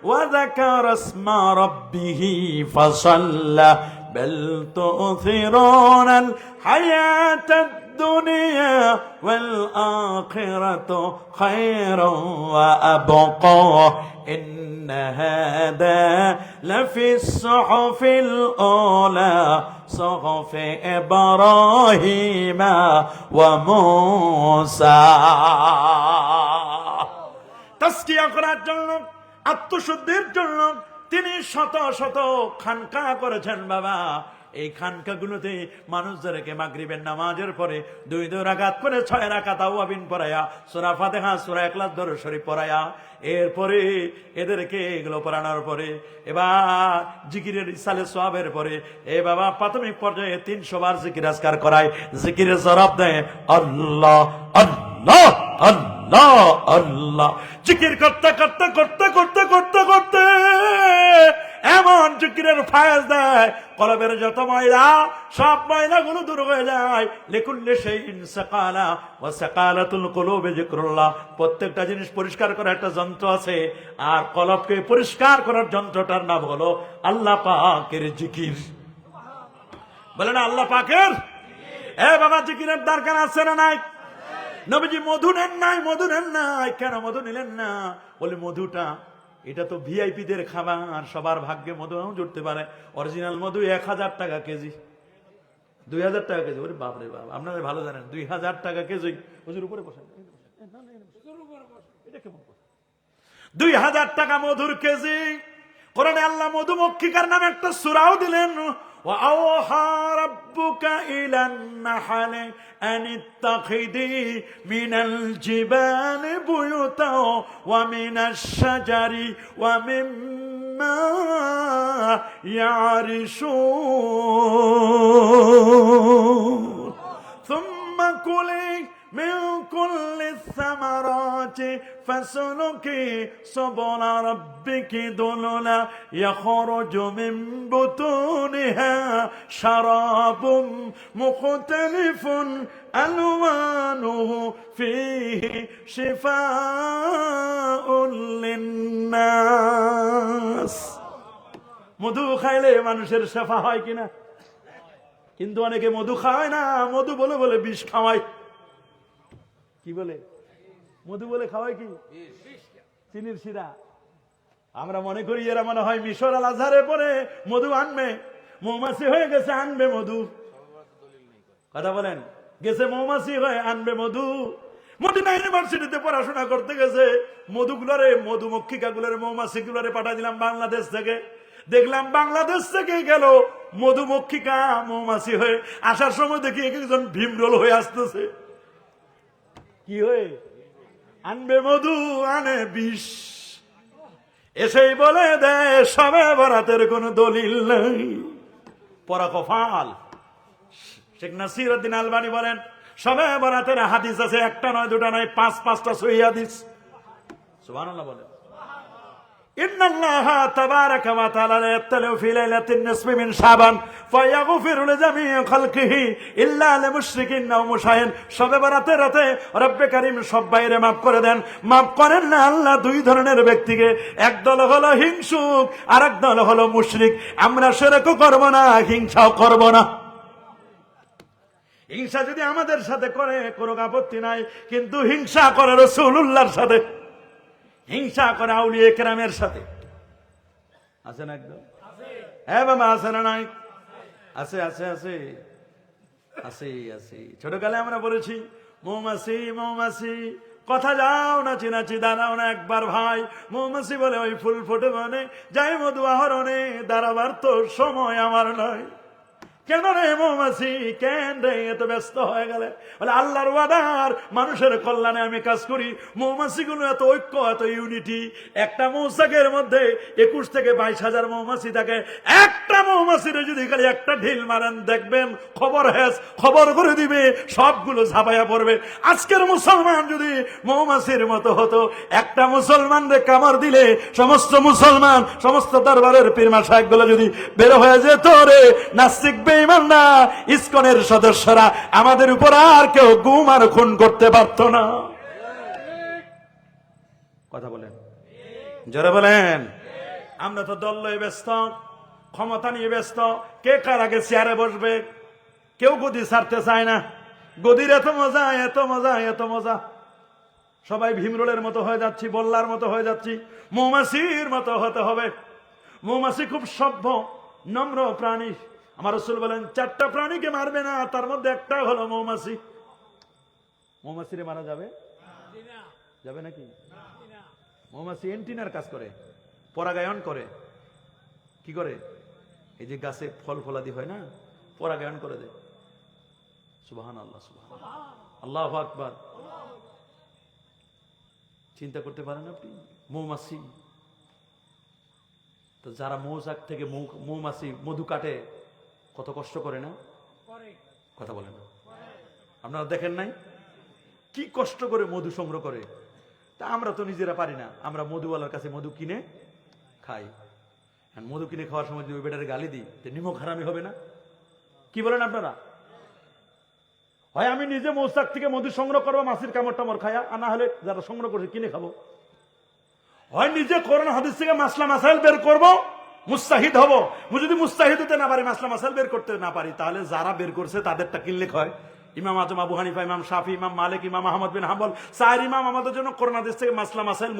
وذكر اسم ربه فصلى بل تؤثرون الحياة الدنيا والآخرة خير وأبقى إن هذا لفي الصحف الأولى صحف إبراهيم وموسى। তাজকিয়া করার জন্য, আত্মশুদ্ধির জন্য তিনি শত শত খানকা করেছেন বাবা। এই খানকাগুলোতে মানুষদেরকে মাগরিবের নামাজের পরে 2 রাকাত করে 6 রাকাত আওয়াবিন পড়ায়া, সূরা ফাতিহা, সূরা ইখলাস, দরুদ শরীফ পড়ায়া, এরপরে এদেরকে এগুলো পড়ানোর পরে এবার জিকিরের ইসালে সওয়াবের পরে এ বাবা প্রাথমিক পর্যায়ে 300 বার জিকির আজকার করায়। জিকিরের জবাব দেয় আল্লাহ আল্লাহ আল্লাহ আল্লাহ। জিকির করতে করতে করতে করতে করতে করতে এমন জিকিরের ফায়েজ দেয়, কলবের যত ময়লা, সব ময়লাগুলো দূর হয়ে যায়। লিকুল্লি শাইইন সাকালা ওয়া সাকালাতুল কুলুবি যিকরুল্লাহ। প্রত্যেকটা জিনিস পরিষ্কার করার একটা যন্ত্র আছে, আর কলবকে পরিষ্কার করার যন্ত্রটার নাম হলো আল্লাহ পাকের জিকির। বলেন আল্লাহ পাকের। এ বাবা, জিকিরের দরকার আছে না নাই? নবীজি মধু নেন নাই, মধু নেন নাই। কেন মধু নিলেন না? বলে মধুটা এটা তো ভিআইপিদের খাবার, সবার ভাগ্যে মধু জুটতে পারে। অরিজিনাল মধু 1000 টাকা কেজি, 2000 টাকা কেজি। ওরে বাপরে বাপ, আপনারা ভালো জানেন 2000 টাকা কেজি। হুজুর উপরে বসেন, 2000 টাকা মধুর কেজি। কোরআনে আল্লাহ মধুমক্ষিকার নামে একটা সূরাও দিলেন। وَأَوْحَى رَبُّكَ إِلَى النَّحْلِ أَنِ اتَّخِذِي مِنَ الْجِبَالِ بُيُوتًا وَمِنَ الشَّجَرِ وَمِمَّا يَعْرِشُونَ ثُمَّ كُلِي من كل الثمرات فاسلكي سبل ربك ذللا يخرج من بطونها شراب مختلف ألوانه فيه شفاء للناس। মধু খাইলে মানুষের শেফা হয় কিনা? কিন্তু অনেকে মধু খায় না, মধু বলে বলে বিষ খাওয়ায়। কি বলে? মধু বলে খাওয়ায় কি? চিনির শিরা। আমরা মনে করি এরা মনে হয় মিশর আল আজহারে পরে মধু আনবে, মৌমাছি হয়ে গেছে, আনবে মধু। কথা বলেন, গেছে মৌমাছি হয়ে আনবে মধু। মদিনা ইউনিভার্সিটিতে পড়াশোনা করতে গেছে, মধুগুলারে, মধুমক্ষিকাগুলারে, মৌমাছিগুলারে পাঠাই দিলাম বাংলাদেশ থেকে। দেখলাম বাংলাদেশ থেকে গেল মধুমক্ষিকা মৌমাছি হয়ে, আসার সময় দেখি একজন ভীমরোল হয়ে আসতেছে। কি হয়ে আনবে মধু, আনে বিষ। এসেই বলে দেয় সবে বরাতের কোন দলিল নাই। পরা কফাল। শেখ নাসিরউদ্দিন আলবানী বলেন সবে বরাতের হাদিস আছে, একটা নয়, দুটা নয়, 5-5টা সহিহ হাদিস। সুবহানাল্লাহ বলেন। ইন্নাল্লাহা তাবারাকা ওয়া তাআলা ইয়াত্তালিউ ফি লাইলাতিন নিসফি মিন শাবান ফায়াগফিরু লিজামিই খালকিহি ইল্লা লিমুশরিকিন ওয়া মুশাহিন। শবে বরাতের রাতে রব্বে কারীম সব বাইরে মাফ করে দেন। মাফ করেন না আল্লাহ 2 ধরনের ব্যক্তিকে, এক দল হলো হিংসুক, আরেক দল হলো মুশরিক। আমরা শিরকও করব না, হিংসাও করব না। হিংসা যদি আমাদের সাথে করে কোনো আপত্তি নাই, কিন্তু হিংসা করে রাসূলুল্লাহর সাথে, হিংসা করে আউলিয়া কেরামের সাথে। আছে না? একদম হ্যাঁ বাবা, আছে না নাই? আছে আছে আছে আছে আছে। ছোটকালে আমরা বলেছি মৌমাছি মৌমাছি কথা যাও না চিনাচি দাঁড়াও না একবার ভাই। মৌমাছি বলে ওই ফুল ফোটে বনে যাই মধু আহরণে, দাঁড়াবার তো সময় আমার নয়। কেন রে মৌমাছি, কেন রে এত ব্যস্ত হয়ে গেলে? বলে আল্লাহর ওয়াদার মানুষের কল্যাণে আমি কাজ করি। মৌমাছিগুলো এত ঐক্য, এত ইউনিটি। একটা মৌচাকের মধ্যে 21 থেকে 22,000 মৌমাছি থাকে। একটা মৌমাছির যদি খালি একটা ঢিল মারেন, দেখবেন খবর করে দিবে, সবগুলো ঝাঁপাইয়া পড়বে। আজকের মুসলমান যদি মৌমাছির মতো হতো, একটা মুসলমানরে কামড় দিলে সমস্ত মুসলমান, সমস্ত দরবারের পীরমা সাহেবগুলো যদি বের হয়ে যেত রে, নাস্তিক বেঈমানরা, ইসকনের সদস্যরা, আমাদের উপর আর কেউ গুম আর খুন করতে পারত না। কথা বলেন, জোরে বলেন। আমরা তো দল নিয়ে ব্যস্ত, ক্ষমতা নিয়ে ব্যস্ত, কে কার আগে চেয়ারে বসবে। কেউ গদি ছাড়তে চায় না। গদির এত মজা, এত মজা, এত মজা। সবাই ভীমরোলের মতো হয়ে যাচ্ছি, বল্লার মতো হয়ে যাচ্ছি। মৌমাছির মতো হতে হবে। মৌমাছি খুব সভ্য, নম্র প্রাণী। আমার রাসূল বলেন 4টা প্রাণীকে মারবে না, তার মধ্যে একটা হলো মৌমাছি। মৌমাছিরে মারা যাবে? যাবে নাকি? মৌমাছি এন্টিনার কাজ করে, পরাগায়ন করে। কি করে? এই যে গাছে ফল ফলাদি হয় না, পরাগায়ন করে দেয়। সুবহানাল্লাহ, সুবহানাল্লাহ, আল্লাহু আকবার। চিন্তা করতে পারেন আপনি? মৌমাছি তো, যারা মৌচাক থেকে মৌমাছি মধু কাটে, কত কষ্ট করে না? কথা বলে না? আপনারা দেখেন নাই কি কষ্ট করে মধু সংগ্রহ করে? তা আমরা তো নিজেরা পারি না। আমরা মধুওয়ালার কাছে মধু কিনে খাই। মধু কিনে খাওয়ার সময় যদি ওই বেটারে গালি দিই, নিমক হারামি হবে না? কি বলেন আপনারা? হয় আমি নিজে মৌচাক থেকে মধু সংগ্রহ করবো, মাছির কামড় টামড় খায়া, আর না হলে যারা সংগ্রহ করছে কিনে খাবো। হয় নিজে কোরআন হাদিস থেকে মাসলা মাসাইল বের করবো, মুস্তাহিদ হব। যদি মুস্তাহিদ হতে না পারি, মাসলা মাসাইল বের করতে না পারি, তাহলে যারা বের করছে তাদেরটা কিনলে হয়। ইমাম আজম আবু হানিফা, ইমাম শাফি, ইমাম মালিক, ইমাম আহমদ বিন হাম্বল, 4 ইমাম আমাদের জন্য কোরআন হাদিস থেকে মাসলা মাসাইল,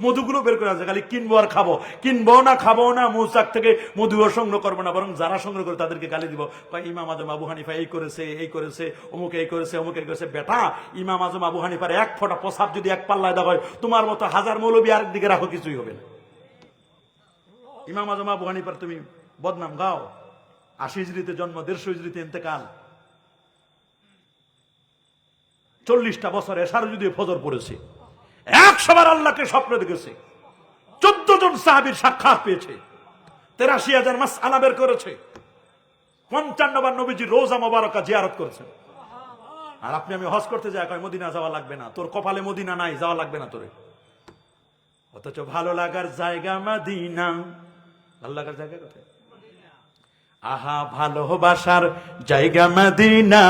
মধুগুলো বের করে আছে। খালি কিনবো আর খাবো, কিনবো না, খাবো না, মৌচাক থেকে মধুও সংগ্রহ করবো না, বরং যারা সংগ্রহ করে তাদেরকে গালি দিব। ইমাম আজম আবু হানিফা এই করেছে, এই করেছে, অমুক এই করেছে, অমুক এই করেছে। বেটা, ইমাম আজম আবু হানিফার এক ফোঁটা প্রসাব যদি এক পাল্লায় দেওয়া হয়, তোমার মতো হাজার মৌলবী আরেক দিকে রাখো, কিছুই হবে না। ইমাম আজম আবু হানিফার তুমি বদনাম গাও। 80 হিজরিতে জন্ম, 150 হিজরিতে ইন্তেকাল। 40টা বছর এশার যদি ফজর পড়েছে, 100 বার আল্লাহকে স্বপ্ন দেখেছে, 14 জন সাহাবীর সাক্ষাৎ পেয়েছে, 83,000 মাসআলা বের করেছে, 55 বার নবীজির রোজা মোবারকা জিয়ারত করেছেন। আর আপনি আমি হজ করতে যাই, কয় মদিনা যাওয়া লাগবে না, তোর কপালে মদিনা নাই, যাওয়া লাগবে না তোরে। অথচ ভালো লাগার জায়গা মদিনা। ভালো লাগার জায়গা কোথায়? আহা, ভালোবাসার জায়গা মদিনা,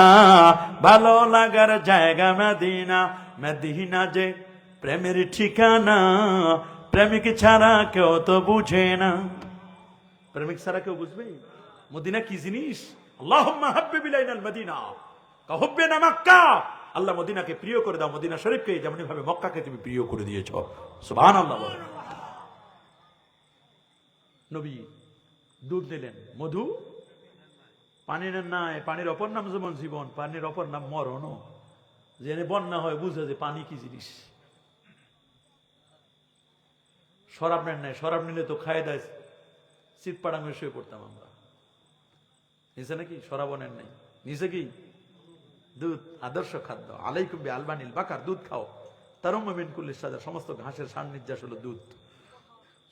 ভালো লাগার জায়গা মদিনা। মদিনা যে প্রেমের ঠিকানা, প্রেমিক ছাড়া কেউ তো বুঝে না। প্রেমিক ছাড়া কেউ বুঝবে? মদিনা কি জিনিস? আল্লাহুম্মা হাব্বিব ইলাইনাল মদিনা কাহুব্বিনা মক্কা। আল্লাহ মদিনাকে প্রিয় করে দাও, মদিনা শরীফকে যেমন ভাবে মক্কাকে তুমি প্রিয় করে দিয়েছো। সুবহানাল্লাহ। নবী দুধ দিলেন, মধু পানির নাই। পানির অপর নাম যেমন জীবন, পানির অপর নাম মরণ। জেনে বন্যা হয়, বুঝে যে পানি কি জিনিস। শরাব নেন নাই, শরাব নিলে তো খায় দেয় শীত পাড়াঙ্গে শুয়ে পড়তাম আমরা। নিচে নাকি শরাবও নেন নাই, নিচে কি দুধ, আদর্শ খাদ্য। আলাইকুম বি আলবানিল বাকার, দুধ খাও। তারুম্মা মিন কুল্লি শাজার, সমস্ত ঘাসের সান্নিধ্যাস হলো দুধ।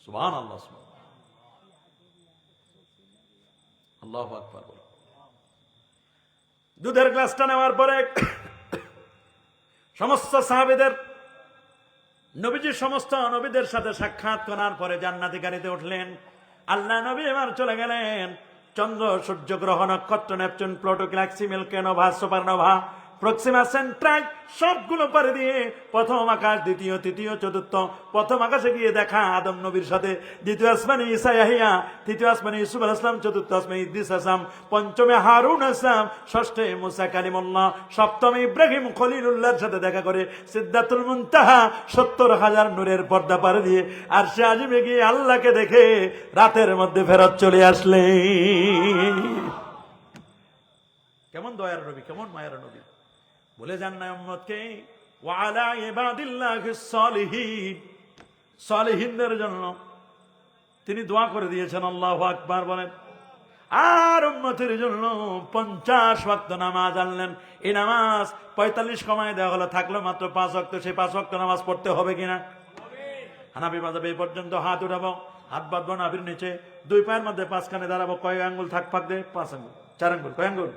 সুবহানাল্লাহ, আল্লাহু আকবার। দুধের গ্লাসটা নেওয়ার পরে সমস্ত সাহাবীদের, নবীজির সমস্ত নবীদের সাথে সাক্ষাৎ করার পরে জান্নাতি গাড়িতে উঠলেন। আল্লাহ নবী এবার চলে গেলেন। চন্দ্র, সূর্য, গ্রহ, নক্ষত্র, Neptune, Pluto, galaxy, Milky, nova, supernova, Proxima Centauri সবগুলো পারে দিয়ে প্রথম আকাশ, দ্বিতীয়, তৃতীয়, চতুর্থ। প্রথম আকাশে গিয়ে দেখা আদম নবীর সাথে, দ্বিতীয় আসমানে ঈসা ইয়াহিয়া, তৃতীয় আসমানে ইউসুফ আলাইহিস সালাম, চতুর্থ আসমানে ইদ্রিস আলাইহিস সালাম, পঞ্চমে হারুন আলাইহিস সালাম, ষষ্ঠে মুসা কালিমুল্লাহ, সপ্তমে ইব্রাহিম খলিলুল্লাহর সাথে দেখা করে সিদরাতুল মুনতাহা 70,000 নূরের পর্দা পারে দিয়ে আরশে আজিমে গিয়ে আল্লাহকে দেখে রাতের মধ্যে ফেরত চলে আসলেন। কেমন দয়ার নবী, কেমন মায়ার নবী। বলে যান না উম্মতকে, ওয়া আলা ইবাদিল্লাহিস সালিহিন, সালিহিনদের জন্য তিনি দোয়া করে দিয়েছেন। আল্লাহু আকবার বলেন। আর উম্মতের জন্য 50 ওয়াক্ত নামাজ আনলেন। এই নামাজ 45 কমায় দেওয়া হলো, থাকলো মাত্র 5 ওয়াক্ত। সেই 5 ওয়াক্ত নামাজ পড়তে হবে কিনা? হানাফি মাযহাবে এই পর্যন্ত হাত উঠাবো, হাত বাঁধবো নাভির নিচে, দুই পায়ের মধ্যে পাঁচখানে দাঁড়াবো, কয় আঙ্গুল ফাঁক দিয়ে? 5 আঙ্গুল, 4 আঙ্গুল, কয় আঙ্গুল?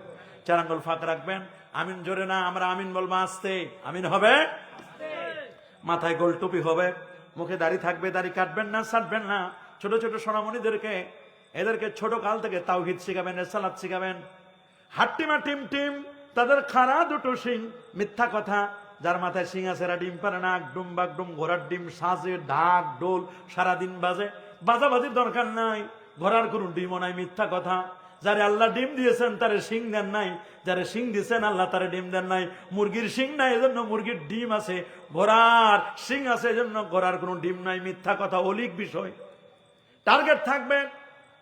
4 আঙ্গুল ফাঁক রাখবেন। আমিন জোরে না, আমরা আমিন বলবো আস্তে। আমিন হবে, মাথায় গোল টুপি হবে, মুখে দাড়ি থাকবে, দাড়ি কাটবেন না, ছাড়বেন না। ছোট ছোট সোনামণিদেরকে, এদেরকে ছোট কাল থেকে তাওহীদ শিখাবেন, রিসালাত শিখাবেন। হাট্টিমা টিম টিম, তাদের খাড়া দুটো শিং, মিথ্যা কথা। যার মাথায় শিং আছে এরা ডিম পারে না। ডুম বাগডুম, ঘোড়ার ডিম সাজে, ঢাক ঢোল সারাদিন বাজে, বাজাবাজির দরকার নাই। ঘোড়ার কোনো ডিমও নাই, মিথ্যা কথা। যারে আল্লাহ ডিম দিয়েছেন তারে শিং দেন নাই, যারে শিং দিয়েছেন আল্লাহ তারে ডিম দেন নাই। মুরগির শিং নাই এজন্য মুরগির ডিম আছে, ঘোড়ার শিং আছে এজন্য ঘোড়ার কোনো ডিম নাই। মিথ্যা কথা, অলিক বিষয়। টার্গেট থাকবে,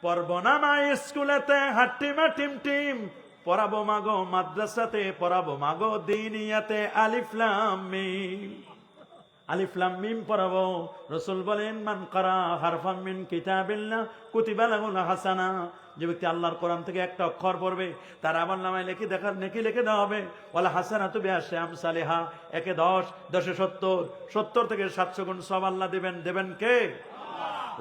পড়বো না মা স্কুলেতে, হাট্টিমা টিম টিম, পড়াবো মাগো মাদ্রাসাতে, পড়াবো মাগো দিনিয়াতে, আলিফ লাম মিম। আলিফ লাম মিম পড়াবো। রাসূল বলেন, মান কারা হারফাম মিন কিতাবিল্লাহ কুতিবা লাহুল হাসানা। যে ব্যক্তি আল্লাহর কোরআন থেকে একটা অক্ষর পড়বে তার আমলনামায় নেকি লিখে দেওয়া হবে। ওয়ালা হাসানাতু বিআশরি আমসালিহা, 1 এ 10, 10 এ 70, 70 থেকে 700 গুণ সওয়াব আল্লাহ দেবেন কে?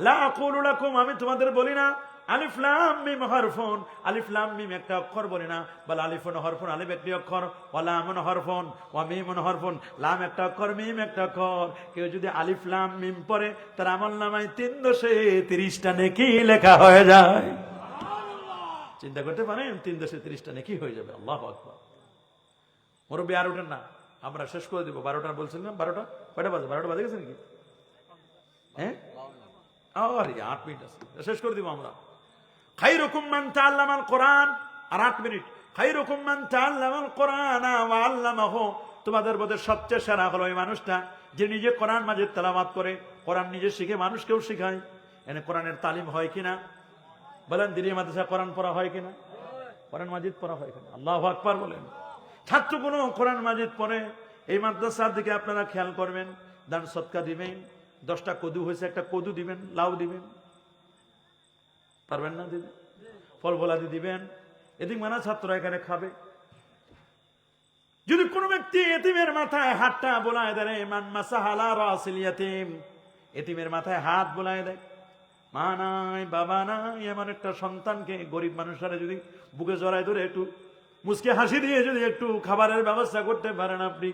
লা আকুলু লাকুম, আমি তোমাদের বলি না আলিফ লাম মিম হরফুন, আলিফ লাম মিম একটা অক্ষর বলি না, বল আলিফুন হরফুন, আলিফ একটি অক্ষর, ওয়া লামুন হরফুন, ওয়া মিমুন হরফুন, লাম একটা অক্ষর, মিম একটা অক্ষর। কেউ যদি আলিফ লাম মিম পড়ে তার আমলনামায় 330টা নেকি লেখা হয়ে যায়। চিন্তা করতে পারেন, 330টা নেকি হয়ে যাবে। আল্লাহু আকবার। মুরব্বি আর ওঠেন না, আমরা শেষ করে দিব। 12টা বলছিলাম, 12টা কয়টা বাজে? 12টা বাজে গেছে নাকি? হ্যাঁ, আরে 8 মিনিট আছে, শেষ করে দিব আমরা। খায়রুকুম মান তাআল্লামাল কোরআন, আর 8 মিনিট। খায়রুকুম মান তাআল্লামাল কোরআন ওয়া আল্লামাহু, তোমাদের মধ্যে সবচেয়ে সেরা হলো ওই মানুষটা যে নিজে কোরআন মাজিদ তেলাওয়াত করে, কোরআন নিজে শিখে মানুষকেও শেখায়। এনে কোরআনের তালিম হয় কিনা বলেন? দিনী মাদ্রাসা কোরআন পড়া হয় কিনা? কোরআন মাজিদ পড়া হয় কিনা? আল্লাহু আকবার বলেন। ছাত্রগুলো কোরআন মাজিদ পড়ে। এই মাদ্রাসার দিকে আপনারা খেয়াল করবেন। দান সদকা দিবেন। 10টা কদু হয়েছে, একটা কদু দিবেন, লাউ দিবেন, পারবেন না দিবেন, ফল ফলাদি দিবেন। এদিক মানা ছাত্ররা এখানে খাবে। যদি কোনো ব্যক্তি এতিমের মাথায় হাতটা বোলায় দেয়, মান মাসাহালা রাসিল ইয়াতিম, এতিমের মাথায় হাত বোলায় দেয়, মা নাই বাবা নাই এমন একটা সন্তানকে, গরিব মানুষরা যদি বুকে জড়ায় ধরে একটু মুচকে হাসি দিয়ে যদি একটু খাবারের ব্যবস্থা করতে পারেন আপনি,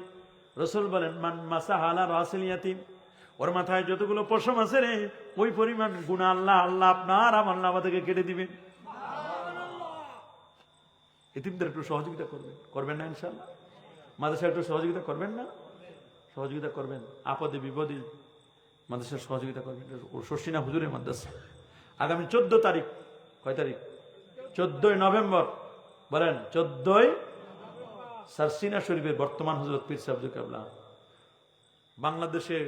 রাসূল বলেন, মান মাসাহালা রাসিল ইয়াতিম, ওর মাথায় যতগুলো পশম আছে রে, ওই পরিমাণ গুনাহ আল্লাহ আপনার আমলনামা থেকে কেটে দিবেন। এতিমদের একটু সহযোগিতা করবেন না ইনশাআল্লাহ? মাদ্রাসা একটু সহযোগিতা করবেন না? সহযোগিতা করবেন, আপদে বিপদে মাদ্রাসার সহযোগিতা করবেন। শর্ষিনা হুজুরের মাদ্রাসা আগামী 14 তারিখ, কয় তারিখ? 14 নভেম্বর, বলেন 14 শর্ষিনা শরীফের বর্তমান হযরত পীর সাহেব কেবলা বাংলাদেশে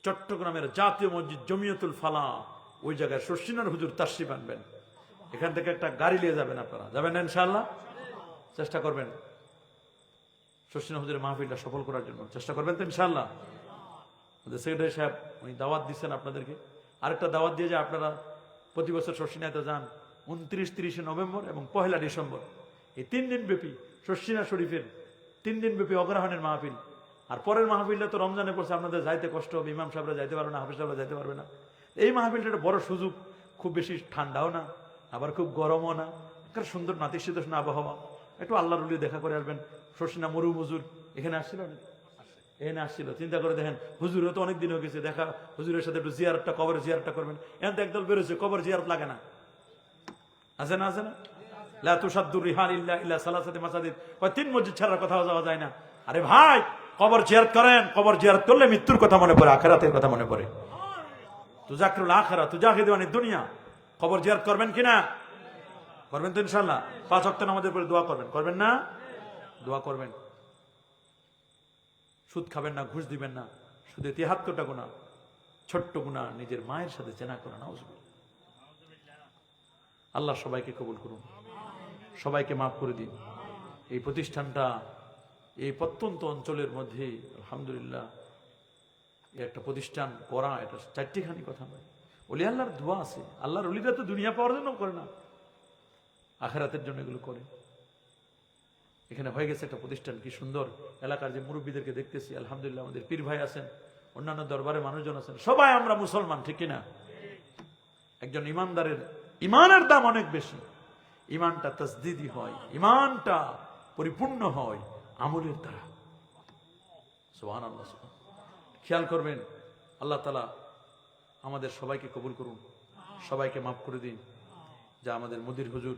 চট্টগ্রামের জাতীয় মসজিদ জমিয়তুল ফালাহ, ওই জায়গায় শর্ষিনার হুজুর তাশরিফ আনবেন। এখান থেকে একটা গাড়ি নিয়ে যাবেন, আপনারা যাবেন না ইনশাআল্লাহ? চেষ্টা করবেন শর্ষিনা হুজুরের মাহফিলটা সফল করার জন্য, চেষ্টা করবেন তো ইনশাআল্লাহ? সেক্রেটারি সাহেব উনি দাওয়াত দিচ্ছেন আপনাদেরকে। আরেকটা দাওয়াত দিয়ে যে আপনারা প্রতি বছর শর্ষিনাতে যান 29, 30 নভেম্বর এবং 1 ডিসেম্বর, এই 3 দিন ব্যাপী শর্ষিনা শরীফের 3 দিন ব্যাপী অগ্রহণের মাহফিল। আর পরের মাহফিলটা তো রমজানে পড়ছে, আপনাদের যাইতে কষ্ট হবে, ইমাম সাহেবরা যাইতে পারবে না, হাফিজ সাহেবরা যাইতে পারবে না। এই মাহফিলটা একটা বড় সুযোগ, খুব বেশি ঠান্ডাও না আবার খুব গরমও না, একটা সুন্দর নাতিশীতোষ্ণ আবহাওয়া, একটু আল্লাহর ওলি দেখা করে আসবেন। শর্ষিনা মরু হুজুর এখানে আসছিল না? এখানে আসছিল, চিন্তা করে দেখেন, হুজুরও তো অনেকদিন হয়ে গেছে দেখা, হুজুরের সাথে একটু জিয়ারতটা, কবর জিয়ারতটা করবেন। এখন তো একদল বেরোছে, কবর জিয়ারত লাগে না, আছে না? আছে না? লা তুসাদ্দুর রিহাল ইল্লা ইলা সালাসাতি মাসাজিদ, 3 মসজিদ ছাড়া কোথাও যাওয়া যায় না। আরে ভাই, কবর জিয়ারত করেন। কবর জিয়ারত করলে মৃত্যুর কথা মনে পড়ে, আখিরাতের কথা মনে পড়ে। তুজাকিরুল আখিরা তুজাহিদু আনিদ দুনিয়া। কবর জিয়ারত করবেন কিনা? করবেন তো ইনশাআল্লাহ? 5 ওয়াক্ত নামাজের পরে দোয়া করবেন না? দোয়া করবেন। সুদ খাবেন না, ঘুষ দিবেন না। শুধু 73টা গুনাহ, ছোট্ট গুনাহ, নিজের মায়ের সাথে জেনা করা, নাউজুবিল্লাহ। আল্লাহ সবাইকে কবুল করুন, সবাইকে মাফ করে দিন। এই প্রতিষ্ঠানটা এই প্রত্যন্ত অঞ্চলের মধ্যে আলহামদুলিল্লাহ একটা প্রতিষ্ঠান করা, এটা চারটিখানি কথা নয়। ওলি আল্লাহর দোয়া আছে। আল্লাহর ওলিরা তো দুনিয়া পাওয়ার জন্য করে না, আখেরাতের জন্য এগুলো করে। এখানে হয়ে গেছে একটা প্রতিষ্ঠান, কি সুন্দর। এলাকার যে মুরব্বীদেরকে দেখতেছি আলহামদুলিল্লাহ, আমাদের পীর ভাই আছেন, অন্যান্য দরবারে মানুষজন আছেন, সবাই আমরা মুসলমান, ঠিক কিনা? একজন ইমানদারের ইমানের দাম অনেক বেশি। ইমানটা তাসদিদি হয়, ইমানটা পরিপূর্ণ হয় আমলের দ্বারা। সুবহানাল্লাহ। খেয়াল করবেন, আল্লাহ তাআলা আমাদের সবাইকে কবুল করুন, সবাইকে মাফ করে দিন। যা আমাদের মুদির হুজুর